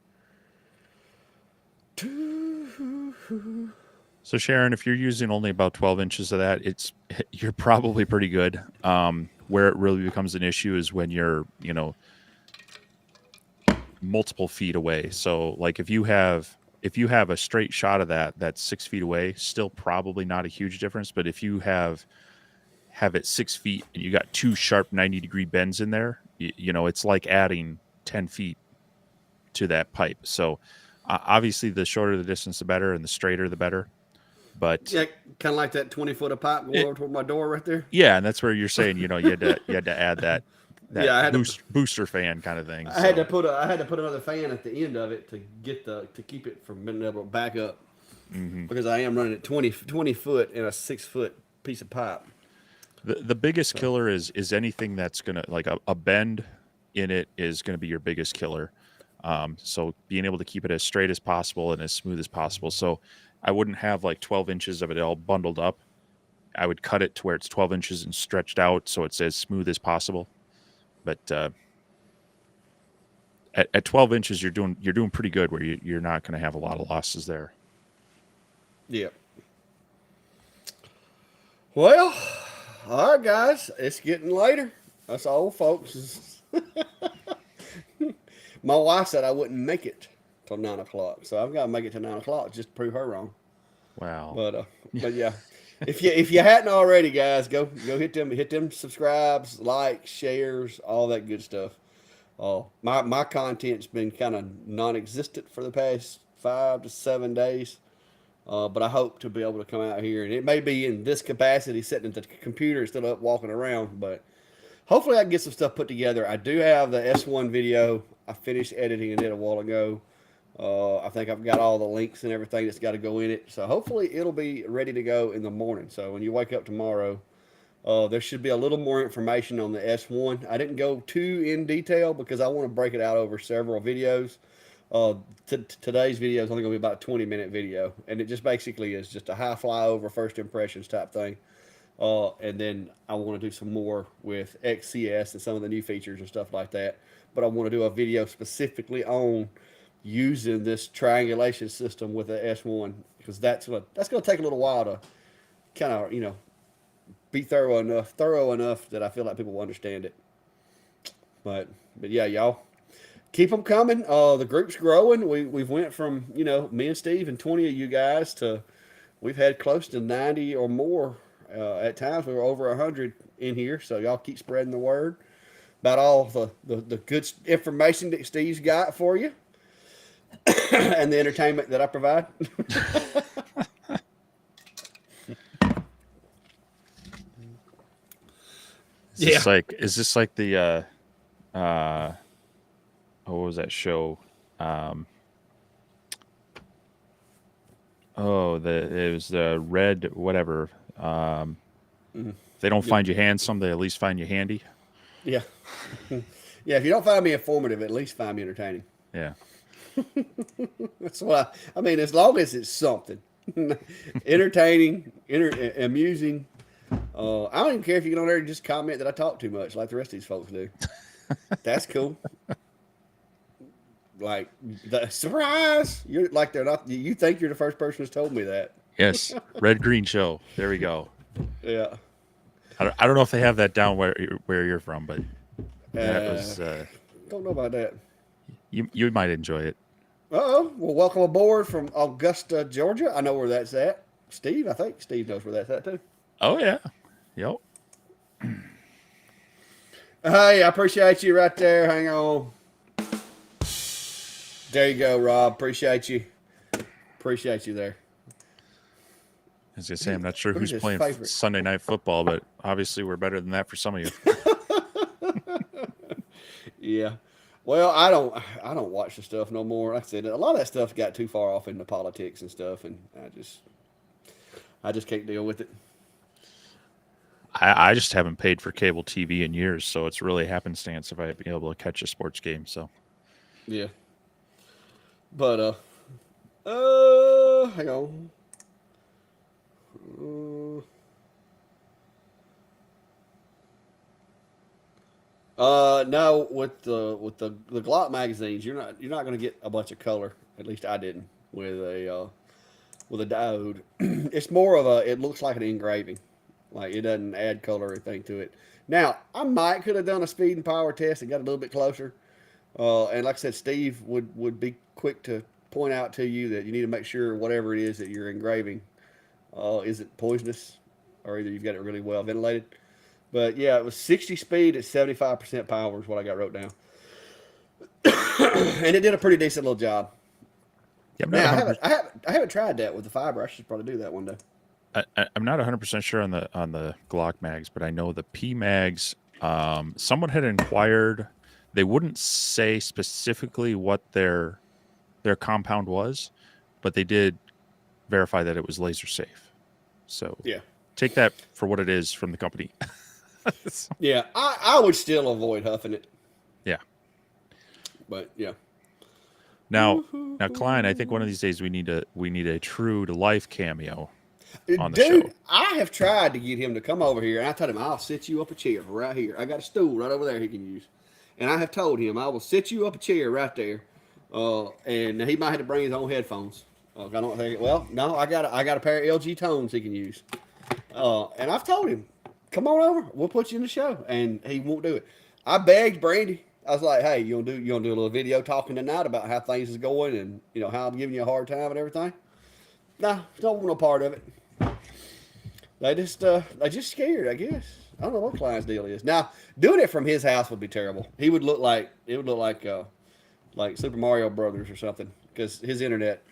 So Sharon, if you're using only about 12 inches of that, you're probably pretty good. Where it really becomes an issue is when you're, multiple feet away. So like if you have a straight shot of that's 6 feet away, still probably not a huge difference. But if you have it 6 feet and you got two sharp 90-degree bends in there, it's like adding 10 feet to that pipe. So obviously the shorter the distance, the better, and the straighter the better. But yeah, kind of like that 20-foot of pipe going over toward my door right there. Yeah, and that's where you're saying, you had to add that yeah, I had booster fan kind of thing. I had to put another fan at the end of it to keep it from being able to back up, because I am running it 20 foot in a 6 foot piece of pipe. The biggest killer is anything that's gonna, like a bend in it is gonna be your biggest killer. So being able to keep it as straight as possible and as smooth as possible. So I wouldn't have like 12 inches of it all bundled up. I would cut it to where it's 12 inches and stretched out so it's as smooth as possible. But at 12 inches, you're doing pretty good, where you're not going to have a lot of losses there. Yeah. Well, all right, guys, it's getting later. That's all, folks. My wife said I wouldn't make it till 9 o'clock, so I've got to make it to 9 o'clock just to prove her wrong. Wow. But yeah, if you hadn't already, guys, go hit them subscribes, likes, shares, all that good stuff. My content's been kind of non-existent for the past 5 to 7 days, but I hope to be able to come out here, and it may be in this capacity, sitting at the computer instead of walking around, but hopefully I can get some stuff put together. I do have the S1 video. I finished editing it a while ago. I think I've got all the links and everything that's got to go in it. So hopefully it'll be ready to go in the morning. So when you wake up tomorrow, there should be a little more information on the S1. I didn't go too in detail because I want to break it out over several videos. Today's video is only going to be about a 20-minute video. And it just basically is just a high flyover first impressions type thing. And then I want to do some more with XCS and some of the new features and stuff like that. But I want to do a video specifically on using this triangulation system with the S1, because that's going to take a little while to kind of, be thorough enough that I feel like people will understand it. But yeah, y'all keep them coming. The group's growing. We've went from, me and Steve and 20 of you guys to we've had close to 90 or more. At times we were over 100 in here. So y'all keep spreading the word about all the good information that Steve's got for you and the entertainment that I provide. Is this like the what was that show? It was the Red whatever. If they don't find you handsome, they at least find you handy. Yeah. Yeah, if you don't find me informative, at least find me entertaining. Yeah. That's what I mean, as long as it's something. Entertaining, amusing. I don't even care if you get on there and just comment that I talk too much like the rest of these folks do. That's cool. Like, the surprise! You're like, they're not, you think you're the first person who's told me that. Yes. Red Green Show. There we go. Yeah. I don't know if they have that down where you're from, but that was don't know about that. You might enjoy it. Well, welcome aboard from Augusta, Georgia. I know where that's at. Steve, I think Steve knows where that's at too. Oh yeah. Yep. Hey, I appreciate you right there. Hang on. There you go, Rob. Appreciate you. Appreciate you there. As I say, I'm not sure Who's who's his playing favorite? Sunday Night Football, but obviously we're better than that for some of you. Yeah. Well, I don't watch the stuff no more. Like I said, a lot of that stuff got too far off into politics and stuff, and I just can't deal with it. I just haven't paid for cable TV in years, so it's really happenstance if I'd be able to catch a sports game. So Yeah. But hang on. No, with the Glock magazines, you're not going to get a bunch of color. At least I didn't with a diode. It's more of a. It looks like an engraving, like it doesn't add color or anything to it. Now, I might could have done a speed and power test and got a little bit closer. And like I said, Steve would be quick to point out to you that you need to make sure whatever it is that you're engraving isn't poisonous, or either you've got it really well ventilated. But yeah, it was 60 speed at 75% power is what I got wrote down, and it did a pretty decent little job. yeah, I'm not Now 100. I haven't tried that with the fiber. I should probably do that one day. I'm not 100% sure on the Glock mags, but I know the P mags. Someone had inquired. They wouldn't say specifically what their compound was, but they did verify that it was laser safe. So Yeah, take that for what it is from the company. yeah. I would still avoid huffing it, Yeah. but yeah. Now, Klein, I think one of these days we need a true to life cameo on the Dude, show. I have tried to get him to come over here, and I told him I'll sit you up a chair right here. I got a stool right over there he can use, and I have told him I will sit you up a chair right there, and he might have to bring his own headphones. I don't think. Well, no, I got a pair of LG tones he can use, and I've told him, come on over, we'll put you in the show, and he won't do it. I begged Brandy. I was like, hey, you gonna do a little video talking tonight about how things is going, and how I'm giving you a hard time and everything. Nah, don't want no part of it. They just scared, I guess. I don't know what Klein's deal is. Now, doing it from his house would be terrible. It would look like Super Mario Brothers or something, because his internet.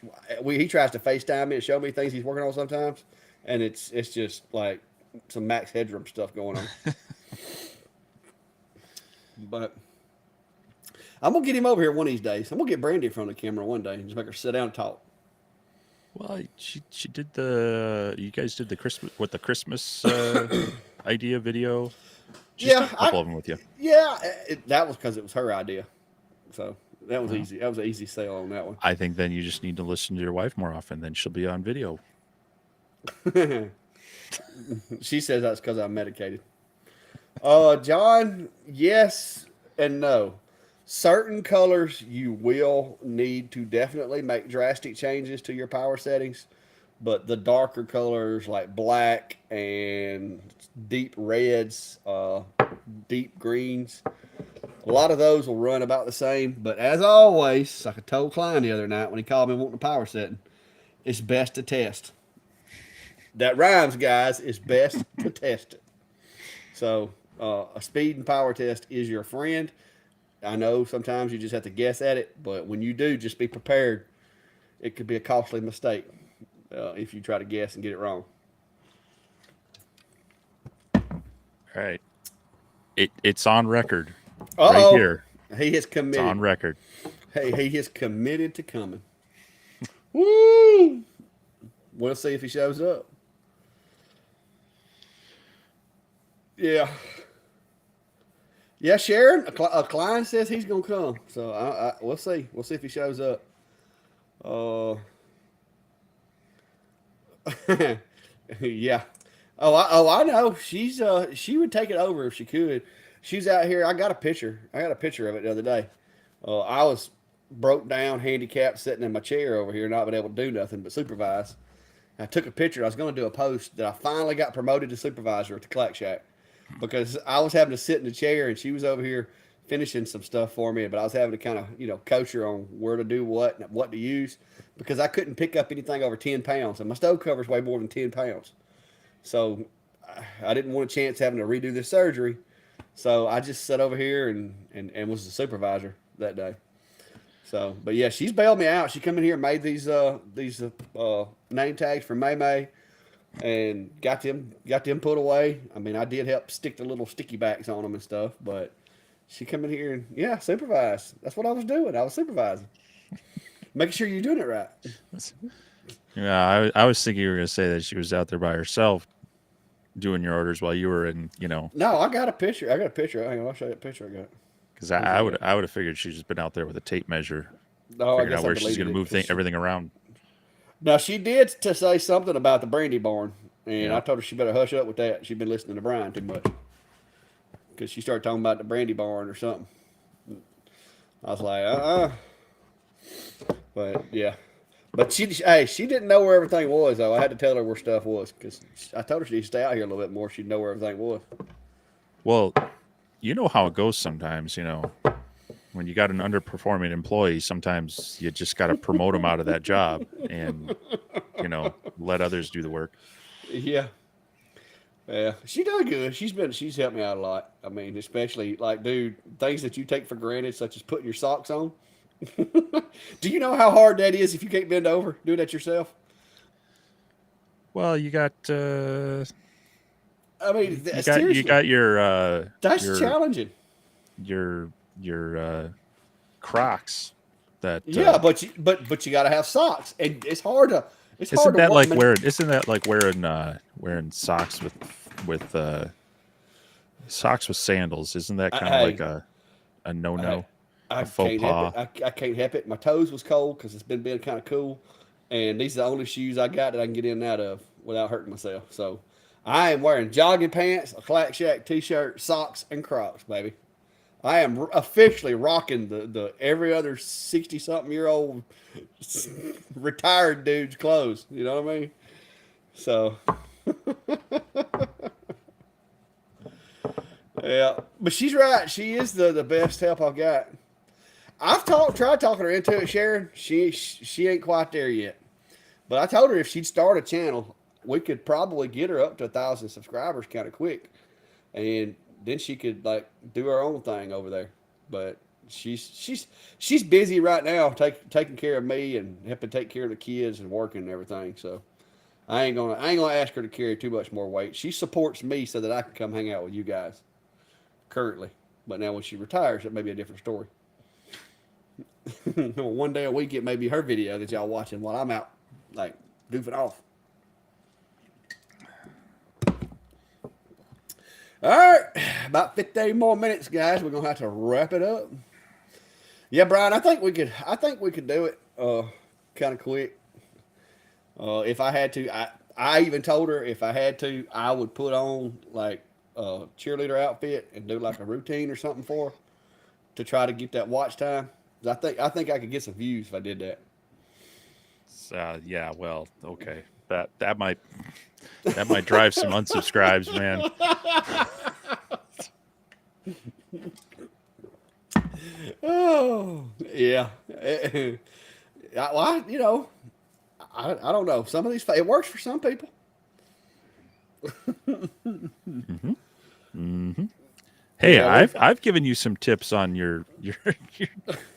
He tries to FaceTime me and show me things he's working on sometimes, and it's just like some Max Headroom stuff going on. But I'm gonna get him over here one of these days. I'm gonna get Brandy in front of the camera one day and just make her sit down and talk. Well, she did you guys did the Christmas idea video. She's done Yeah, a couple of them with you. yeah. That was because it was her idea, so that was easy. That was an easy sale on that I think then you just need to listen to your wife more often. Then she'll be on video. one. She says that's because I'm medicated. John, yes and no. Certain colors you will need to definitely make drastic changes to your power settings, but the darker colors like black and deep reds, deep greens, a lot of those will run about the same. But as always, like I told Klein the other night when he called me wanting a power setting, it's best to test. That rhymes, guys. It's best to test it. So a speed and power test is your friend. I know sometimes you just have to guess at it, but when you do, just be prepared. It could be a costly mistake if you try to guess and get it wrong. All right. It's on record right Uh-oh. here. He has It's on committed. record. Hey, he is committed to coming. Woo! We'll see if he shows up. Yeah. Yeah, Sharon. A client says he's gonna come, so we'll see. We'll see if he shows up. Uh, yeah. I know. She would take it over if she could. She's out here. I got a picture. I got a picture of it the other day. I was broke down, handicapped, sitting in my chair over here, not being able to do nothing but supervise. I took a picture. I was going to do a post that I finally got promoted to supervisor at the Clack Shack because I was having to sit in the chair and she was over here finishing some stuff for me, but I was having to kind of, coach her on where to do what and what to use because I couldn't pick up anything over 10 pounds and my stove covers weigh more than 10 pounds. So I didn't want a chance having to redo this surgery. So I just sat over here and was the supervisor that day. So, but yeah, she's bailed me out. She come in here and made these name tags for May May. and got them put away. I mean, I did help stick the little sticky backs on them and stuff, but she come in here and yeah, supervise. That's what I was doing. I was supervising, making sure you're doing it right. Yeah, I was thinking you were going to say that she was out there by herself doing your orders while you were in, No, I got a picture. I got a picture. Hang on, I'll show you a picture I got. because Where's I that would at? I would have figured she's just been out there with a tape measure, No, I figuring out guess I where she's going deleted to it move because everything around. now she did to say something about the brandy barn, and I Yeah. told her she better hush up with that. She'd been listening to Brian too much because she started talking about the brandy barn or something. I was like, but yeah. But she didn't know where everything was though. I had to tell her where stuff was because I told her she would stay out here a little bit more. She'd know where everything was. Well, you know how it goes sometimes. When you got an underperforming employee, sometimes you just got to promote them out of that job and let others do the work. Yeah, yeah. She done good. She's helped me out a lot. I mean, especially like, dude, things that you take for granted, such as putting your socks on. Do you know how hard that is if you can't bend over? Do that yourself. Well, you got I mean, you seriously, got that's challenging. your your Crocs that Yeah, but you got to have socks, and it's hard isn't to that work. like wearing socks with socks with sandals? Isn't that kind of Hey, like a no no, I a faux can't pas? help it. I can't help it. My toes was cold because it's been kind of cool, and these are the only shoes I got that I can get in and out of without hurting myself. So I am wearing jogging pants, a Flat Shack t-shirt, socks, and Crocs, baby. I am officially rocking the every other 60-something-year-old retired dude's clothes. You know what I mean? So yeah, but she's right. She is the best help I've got. Tried talking her into it, Sharon. She ain't quite there yet. But I told her if she'd start a channel, we could probably get her up to 1,000 subscribers kind of quick, and then she could like do her own thing over there. But she's busy right now, taking care of me and helping take care of the kids and working and everything. So I ain't gonna ask her to carry too much more weight. She supports me so that I can come hang out with you guys currently. But now when she retires, it may be a different story. One day a week, it may be her video that y'all watching while I'm out, like, goofing off. All right, about 15 more minutes, guys. We're gonna have to wrap it up. Yeah, Brian, I think we could do it, kind of quick. If I had to, I even told her if I had to, I would put on like a cheerleader outfit and do like a routine or something for her to try to get that watch time. I think I could get some views if I did that. Yeah, well, okay, that might drive some unsubscribes, man. Oh yeah. I don't know. Some of these it works for some people. Hey, Yeah, I've given you some tips on your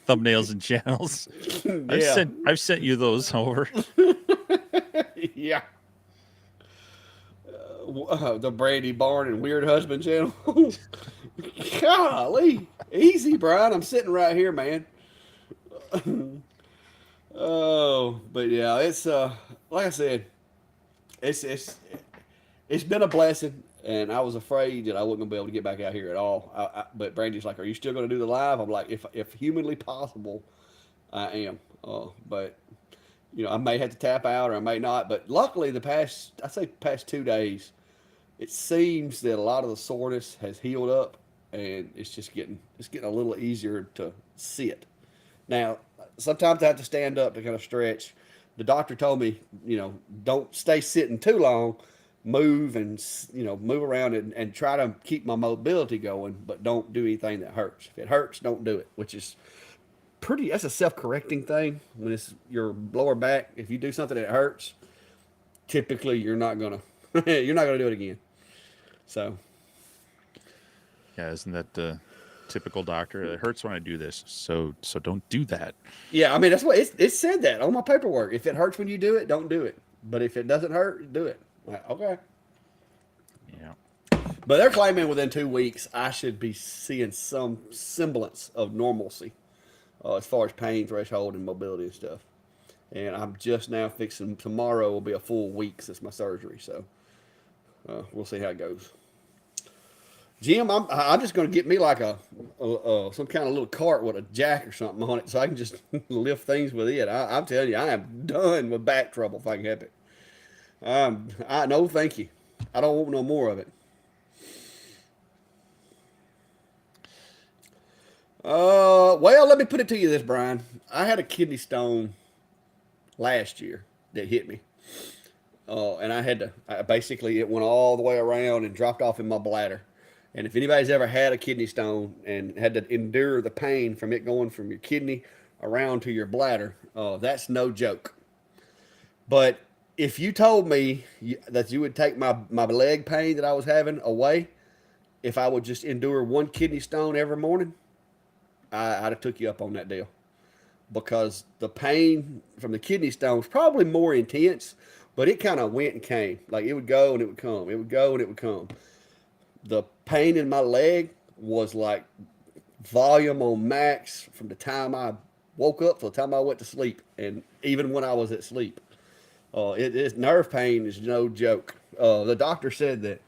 thumbnails and channels. yeah, I've sent you those over. yeah. The Brandy Barn and Weird Husband channel. Golly, easy, Brian. I'm sitting right here, man. Oh, but yeah, it's like I said, it's been a blessing, and I was afraid that I wasn't gonna be able to get back out here at all. But Brandy's like, "Are you still gonna do the live?" I'm like, "If humanly possible, I am." But I may have to tap out or I may not. But luckily, past 2 days, it seems that a lot of the soreness has healed up, and it's getting a little easier to sit. Now, sometimes I have to stand up to kind of stretch. The doctor told me, don't stay sitting too long. Move and move around and try to keep my mobility going, but don't do anything that hurts. If it hurts, don't do it. Which is that's a self-correcting thing when it's your lower back. If you do something that hurts, typically you're not gonna you're not gonna do it again. So Yeah, isn't that the typical doctor? It hurts when I do this, so don't do that. yeah, I mean that's what it said that on my paperwork. If it hurts when you do it, don't do it. But if it doesn't hurt, do it. Like, okay. Yeah. But they're claiming within 2 weeks I should be seeing some semblance of normalcy as far as pain threshold and mobility and stuff. And I'm just now fixing. Tomorrow will be a full week since my surgery, so we'll see how it goes. Jim, I'm just going to get me like some kind of little cart with a jack or something on it, so I can just lift things with it. I'm telling you, I am done with back trouble if I can help it. I no, thank you. I don't want no more of it. Well, let me put it to you this, Brian. I had a kidney stone last year that hit me. And basically, it went all the way around and dropped off in my bladder. And if anybody's ever had a kidney stone and had to endure the pain from it going from your kidney around to your bladder, that's no joke. But if you told me that you would take my leg pain that I was having away, if I would just endure one kidney stone every morning, I'd have took you up on that deal. Because the pain from the kidney stone was probably more intense, but it kind of went and came. Like it would go and it would come. It would go and it would come. The pain in my leg was like volume on max from the time I woke up to the time I went to sleep, and even when I was at sleep. Nerve pain is no joke. The doctor said that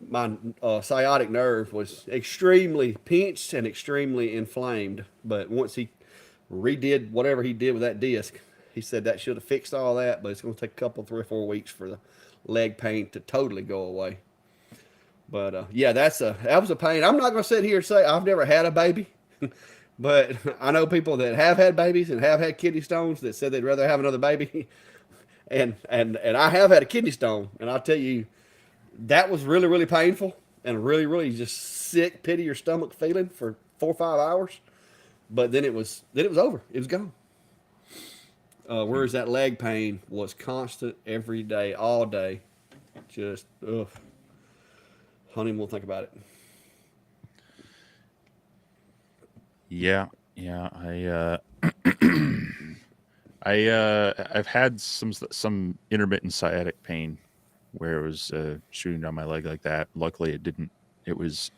my sciatic nerve was extremely pinched and extremely inflamed, but once he redid whatever he did with that disc, he said that should have fixed all that, but it's going to take a couple, 3 or 4 weeks for the leg pain to totally go away. But yeah, that was a pain. I'm not going to sit here and say I've never had a baby, but I know people that have had babies and have had kidney stones that said they'd rather have another baby. and I have had a kidney stone, and I'll tell you, that was really, really painful and really, really just sick, pity your stomach feeling for 4 or 5 hours. But then it was over. It was gone. Whereas that leg pain was constant every day, all day. Just, ugh. Honey won't think about it. Yeah. Yeah. I've had some intermittent sciatic pain where it was shooting down my leg like that. Luckily, it didn't. It was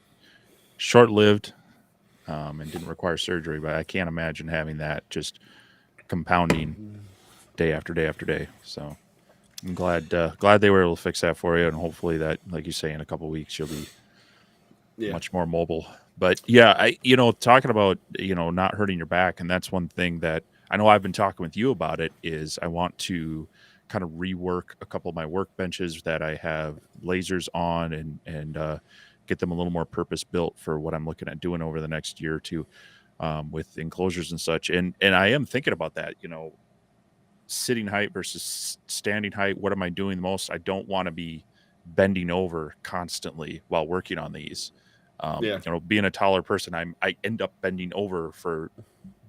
short lived and didn't require surgery. But I can't imagine having that just compounding day after day after day. So I'm glad they were able to fix that for you, and hopefully that, like you say, in a couple of weeks you'll be much more mobile. But yeah, talking about not hurting your back, and that's one thing that I know I've been talking with you about. It is I want to kind of rework a couple of my workbenches that I have lasers on, and get them a little more purpose built for what I'm looking at doing over the next year or two, with enclosures and such. And I am thinking about that. Sitting height versus standing height. What am I doing the most? I don't want to be bending over constantly while working on these. Being a taller person, I end up bending over for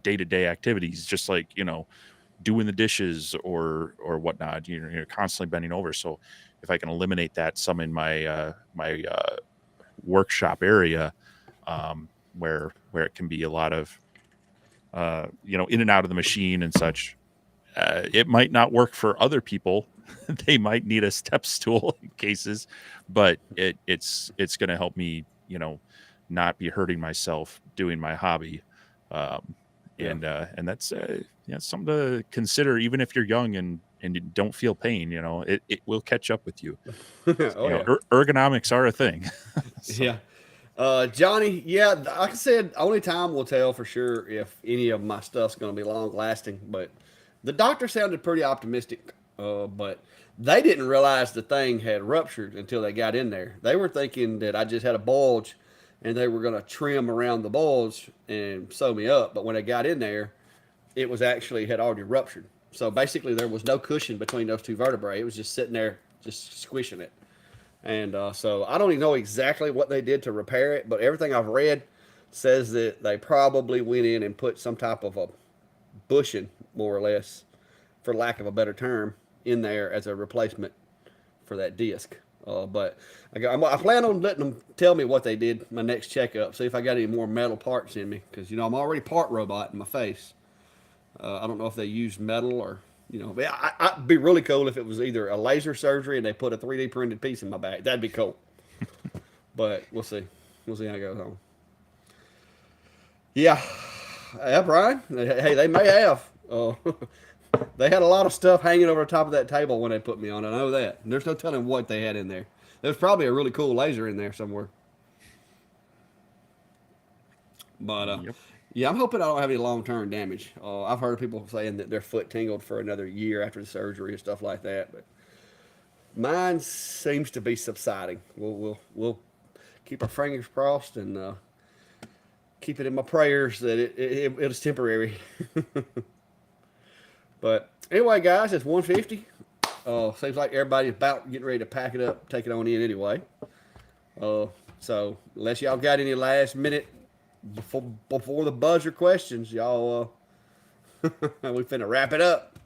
day-to-day activities, just like doing the dishes or whatnot. You're constantly bending over. So if I can eliminate that some in my workshop area, where it can be a lot of in and out of the machine and such. It might not work for other people. They might need a step stool in cases, but it's going to help me, not be hurting myself doing my hobby. And that's something to consider, even if you're young and you don't feel pain. It will catch up with you. Ergonomics are a thing. So. Yeah. Johnny, like I said, only time will tell for sure if any of my stuff's going to be long lasting, but the doctor sounded pretty optimistic, but they didn't realize the thing had ruptured until they got in there. They were thinking that I just had a bulge and they were going to trim around the bulge and sew me up. But when I got in there, it was actually had already ruptured. So basically there was no cushion between those two vertebrae. It was just sitting there, just squishing it. And so I don't even know exactly what they did to repair it, but everything I've read says that they probably went in and put some type of a bushing, more or less, for lack of a better term, in there as a replacement for that disc. But I plan on letting them tell me what they did my next checkup, see if I got any more metal parts in me, because I'm already part robot in my face. I don't know if they used metal or You know, I'd be really cool if it was either a laser surgery and they put a 3D printed piece in my back. That'd be cool. But we'll see. We'll see how it goes on. Yeah, yeah, Brian. Hey, they may have. They had a lot of stuff hanging over the top of that table when they put me on. I know that. There's no telling what they had in there. There's probably a really cool laser in there somewhere. But Yep. yeah, I'm hoping I don't have any long term damage. I've heard people saying that their foot tingled for another year after the surgery and stuff like that. But mine seems to be subsiding. We'll keep our fingers crossed and keep it in my prayers that it is temporary. But anyway, guys, it's 150. Seems like everybody's about getting ready to pack it up, take it on in anyway. So unless y'all got any last minute before the buzzer questions, y'all, we finna wrap it up.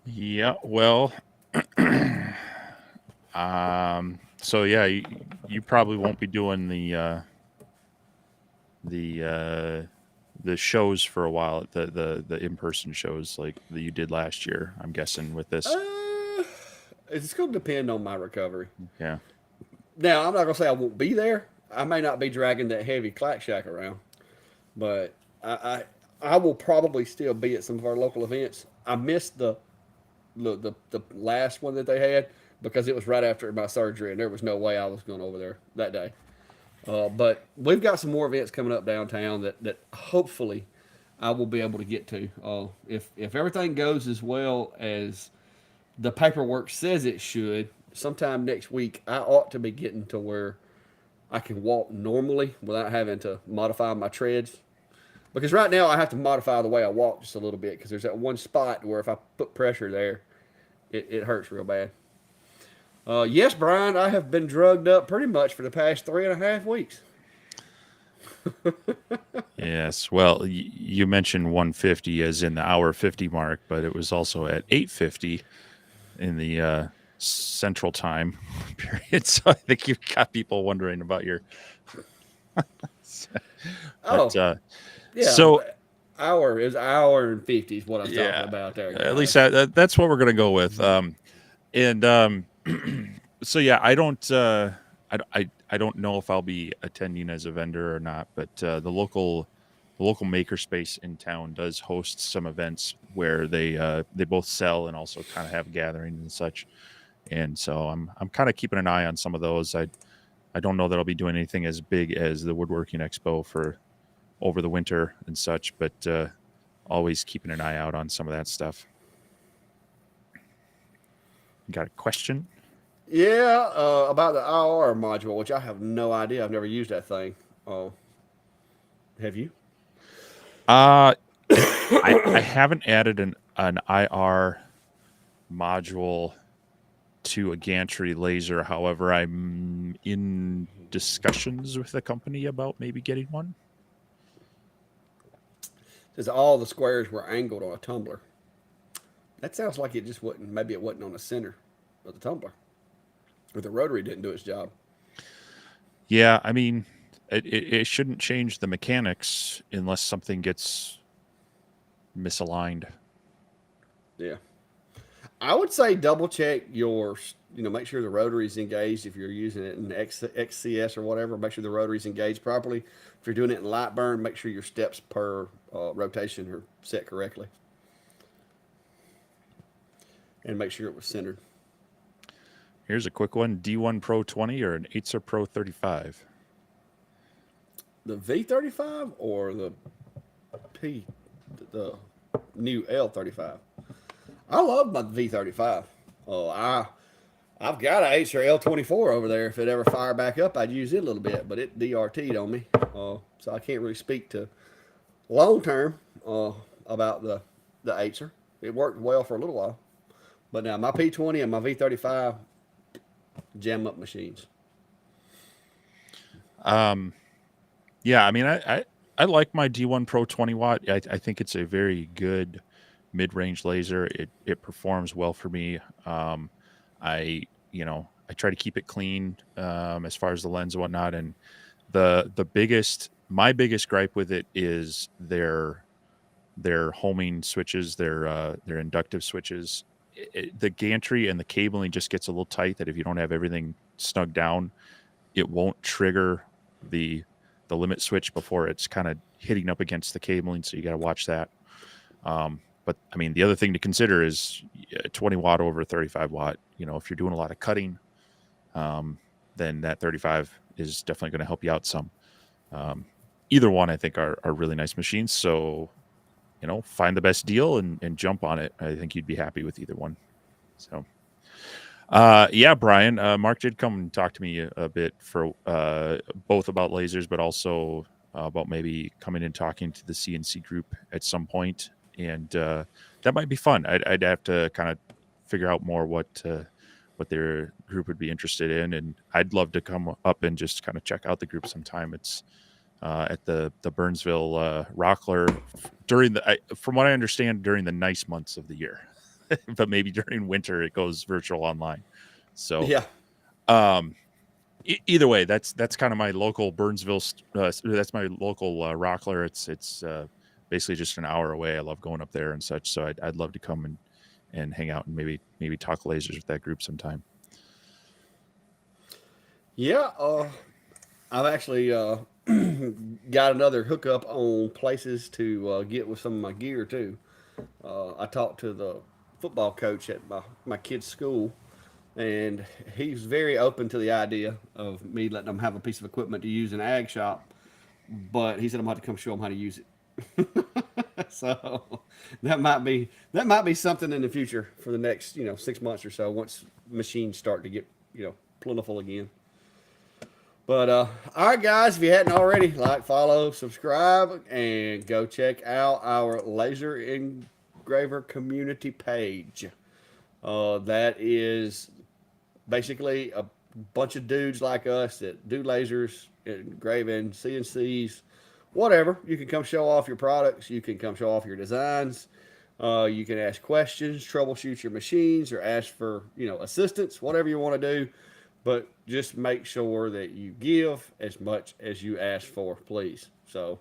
Yeah. Well. So yeah, you probably won't be doing the shows for a while. The in-person shows like that you did last year. I'm guessing with this. It's going to depend on my recovery. Yeah. Now, I'm not going to say I won't be there. I may not be dragging that heavy clack shack around, but I will probably still be at some of our local events. I missed the last one that they had because it was right after my surgery, and there was no way I was going over there that day. But we've got some more events coming up downtown that hopefully I will be able to get to. If everything goes as well as the paperwork says it should, sometime next week I ought to be getting to where I can walk normally without having to modify my treads. Because right now I have to modify the way I walk just a little bit because there's that one spot where if I put pressure there, it hurts real bad. Yes, Brian, I have been drugged up pretty much for the past 3.5 weeks. Yes. Well, you mentioned 150 as in the hour 50 mark, but it was also at 8:50 in the central time period. So I think you've got people wondering about your. Oh, But yeah. so Hour and 50 is what I'm yeah, talking about there. at Guys. least that's what we're gonna go with. And so yeah, I don't know if I'll be attending as a vendor or not, but the local makerspace in town does host some events where they both sell and also kind of have gatherings and such. And so I'm kind of keeping an eye on some of those. I don't know that I'll be doing anything as big as the woodworking expo for over the winter and such, but always keeping an eye out on some of that stuff. Got a question? Yeah, about the IR module, which I have no idea. I've never used that thing. Oh, have you? Uh, I haven't added an IR module to a gantry laser. However, I'm in discussions with the company about maybe getting one. Says all the squares were angled on a tumbler. That sounds like it just wasn't. Maybe it wasn't on the center of the tumbler, or the rotary didn't do its job. Yeah, I mean, it shouldn't change the mechanics unless something gets misaligned. Yeah, I would say double check your. Make sure the rotary's engaged if you're using it in XCS or whatever. Make sure the rotary's engaged properly. If you're doing it in light burn, make sure your steps per rotation are set correctly, and make sure it was centered. Here's a quick one: D1 Pro 20 or an Acer Pro 35? The V35 or P, the new L35. I love my V35. I've got an Acer L24 over there. If it ever fired back up, I'd use it a little bit, but it DRT'd on me. So I can't really speak to long term about the Acer. It worked well for a little while, but now my P20 and my V35 jam up machines. Yeah, I mean, I like my D1 Pro 20 watt. I think it's a very good mid-range laser. It performs well for me. I try to keep it clean as far as the lens and whatnot. And my biggest gripe with it is their their homing switches, their inductive switches. The gantry and the cabling just gets a little tight. That if you don't have everything snug down, it won't trigger the limit switch before it's kind of hitting up against the cabling. So you got to watch that. But I mean, the other thing to consider is 20 watt over 35 watt. You know, if you're doing a lot of cutting, then that 35 is definitely going to help you out some. Either one, I think, are really nice machines. So, you know, find the best deal and jump on it. I think you'd be happy with either one. So, yeah, Brian, Mark did come and talk to me a bit for both about lasers, but also about maybe coming and talking to the CNC group at some point. And that might be fun. I'd have to kind of figure out more what their group would be interested in, and I'd love to come up and just kind of check out the group sometime. It's at the Burnsville Rockler during from what I understand, during the nice months of the year, but maybe during winter it goes virtual online. So Yeah. Either way, that's kind of my local Burnsville. That's my local Rockler. It's basically just an hour away. I love going up there and such. So I'd love to come and hang out and maybe talk lasers with that group sometime. Yeah. I've actually got another hookup on places to get with some of my gear too. I talked to the football coach at my kid's school, and he's very open to the idea of me letting them have a piece of equipment to use in an ag shop. But he said I'm going to have to come show them how to use it. So that might be something in the future for the next 6 months or so once machines start to get plentiful again. But all right, guys, if you hadn't already, like, follow, subscribe, and go check out our laser engraver community page. That is basically a bunch of dudes like us that do lasers, engraving, CNCs, whatever. You can come show off your products. You can come show off your designs. You can ask questions, troubleshoot your machines, or ask for assistance, whatever you want to do. But just make sure that you give as much as you ask for, please. So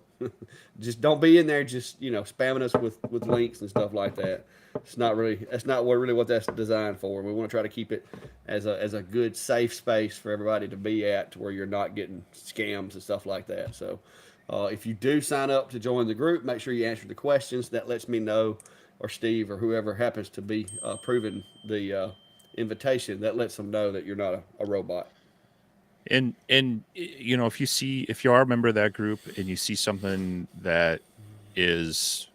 just don't be in there just spamming us with links and stuff like that. That's not what that's designed for. We want to try to keep it as a good safe space for everybody to be at, to where you're not getting scams and stuff like that. So if you do sign up to join the group, make sure you answer the questions. That lets me know, or Steve, or whoever happens to be approving the invitation, that lets them know that you're not a robot. And if you are a member of that group and you see something that is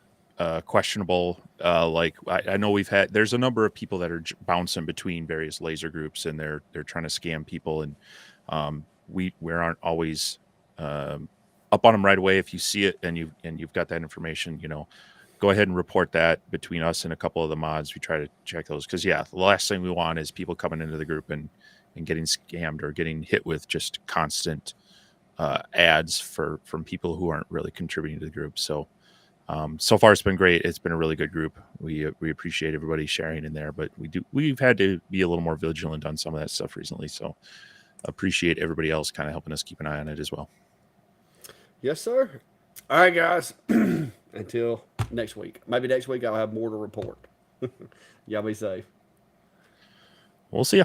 questionable, like I know there's a number of people that are bouncing between various laser groups, and they're trying to scam people, and we aren't always up on them right away. If you see it and you've got that information, go ahead and report that between us and a couple of the mods. We try to check those, because the last thing we want is people coming into the group and getting scammed or getting hit with just constant ads from people who aren't really contributing to the group. So so far it's been great. It's been a really good group. We appreciate everybody sharing in there, but we've had to be a little more vigilant on some of that stuff recently. So appreciate everybody else kind of helping us keep an eye on it as well. Yes, sir. All right, guys. Until next week. Maybe next week I'll have more to report. Y'all be safe. We'll see ya.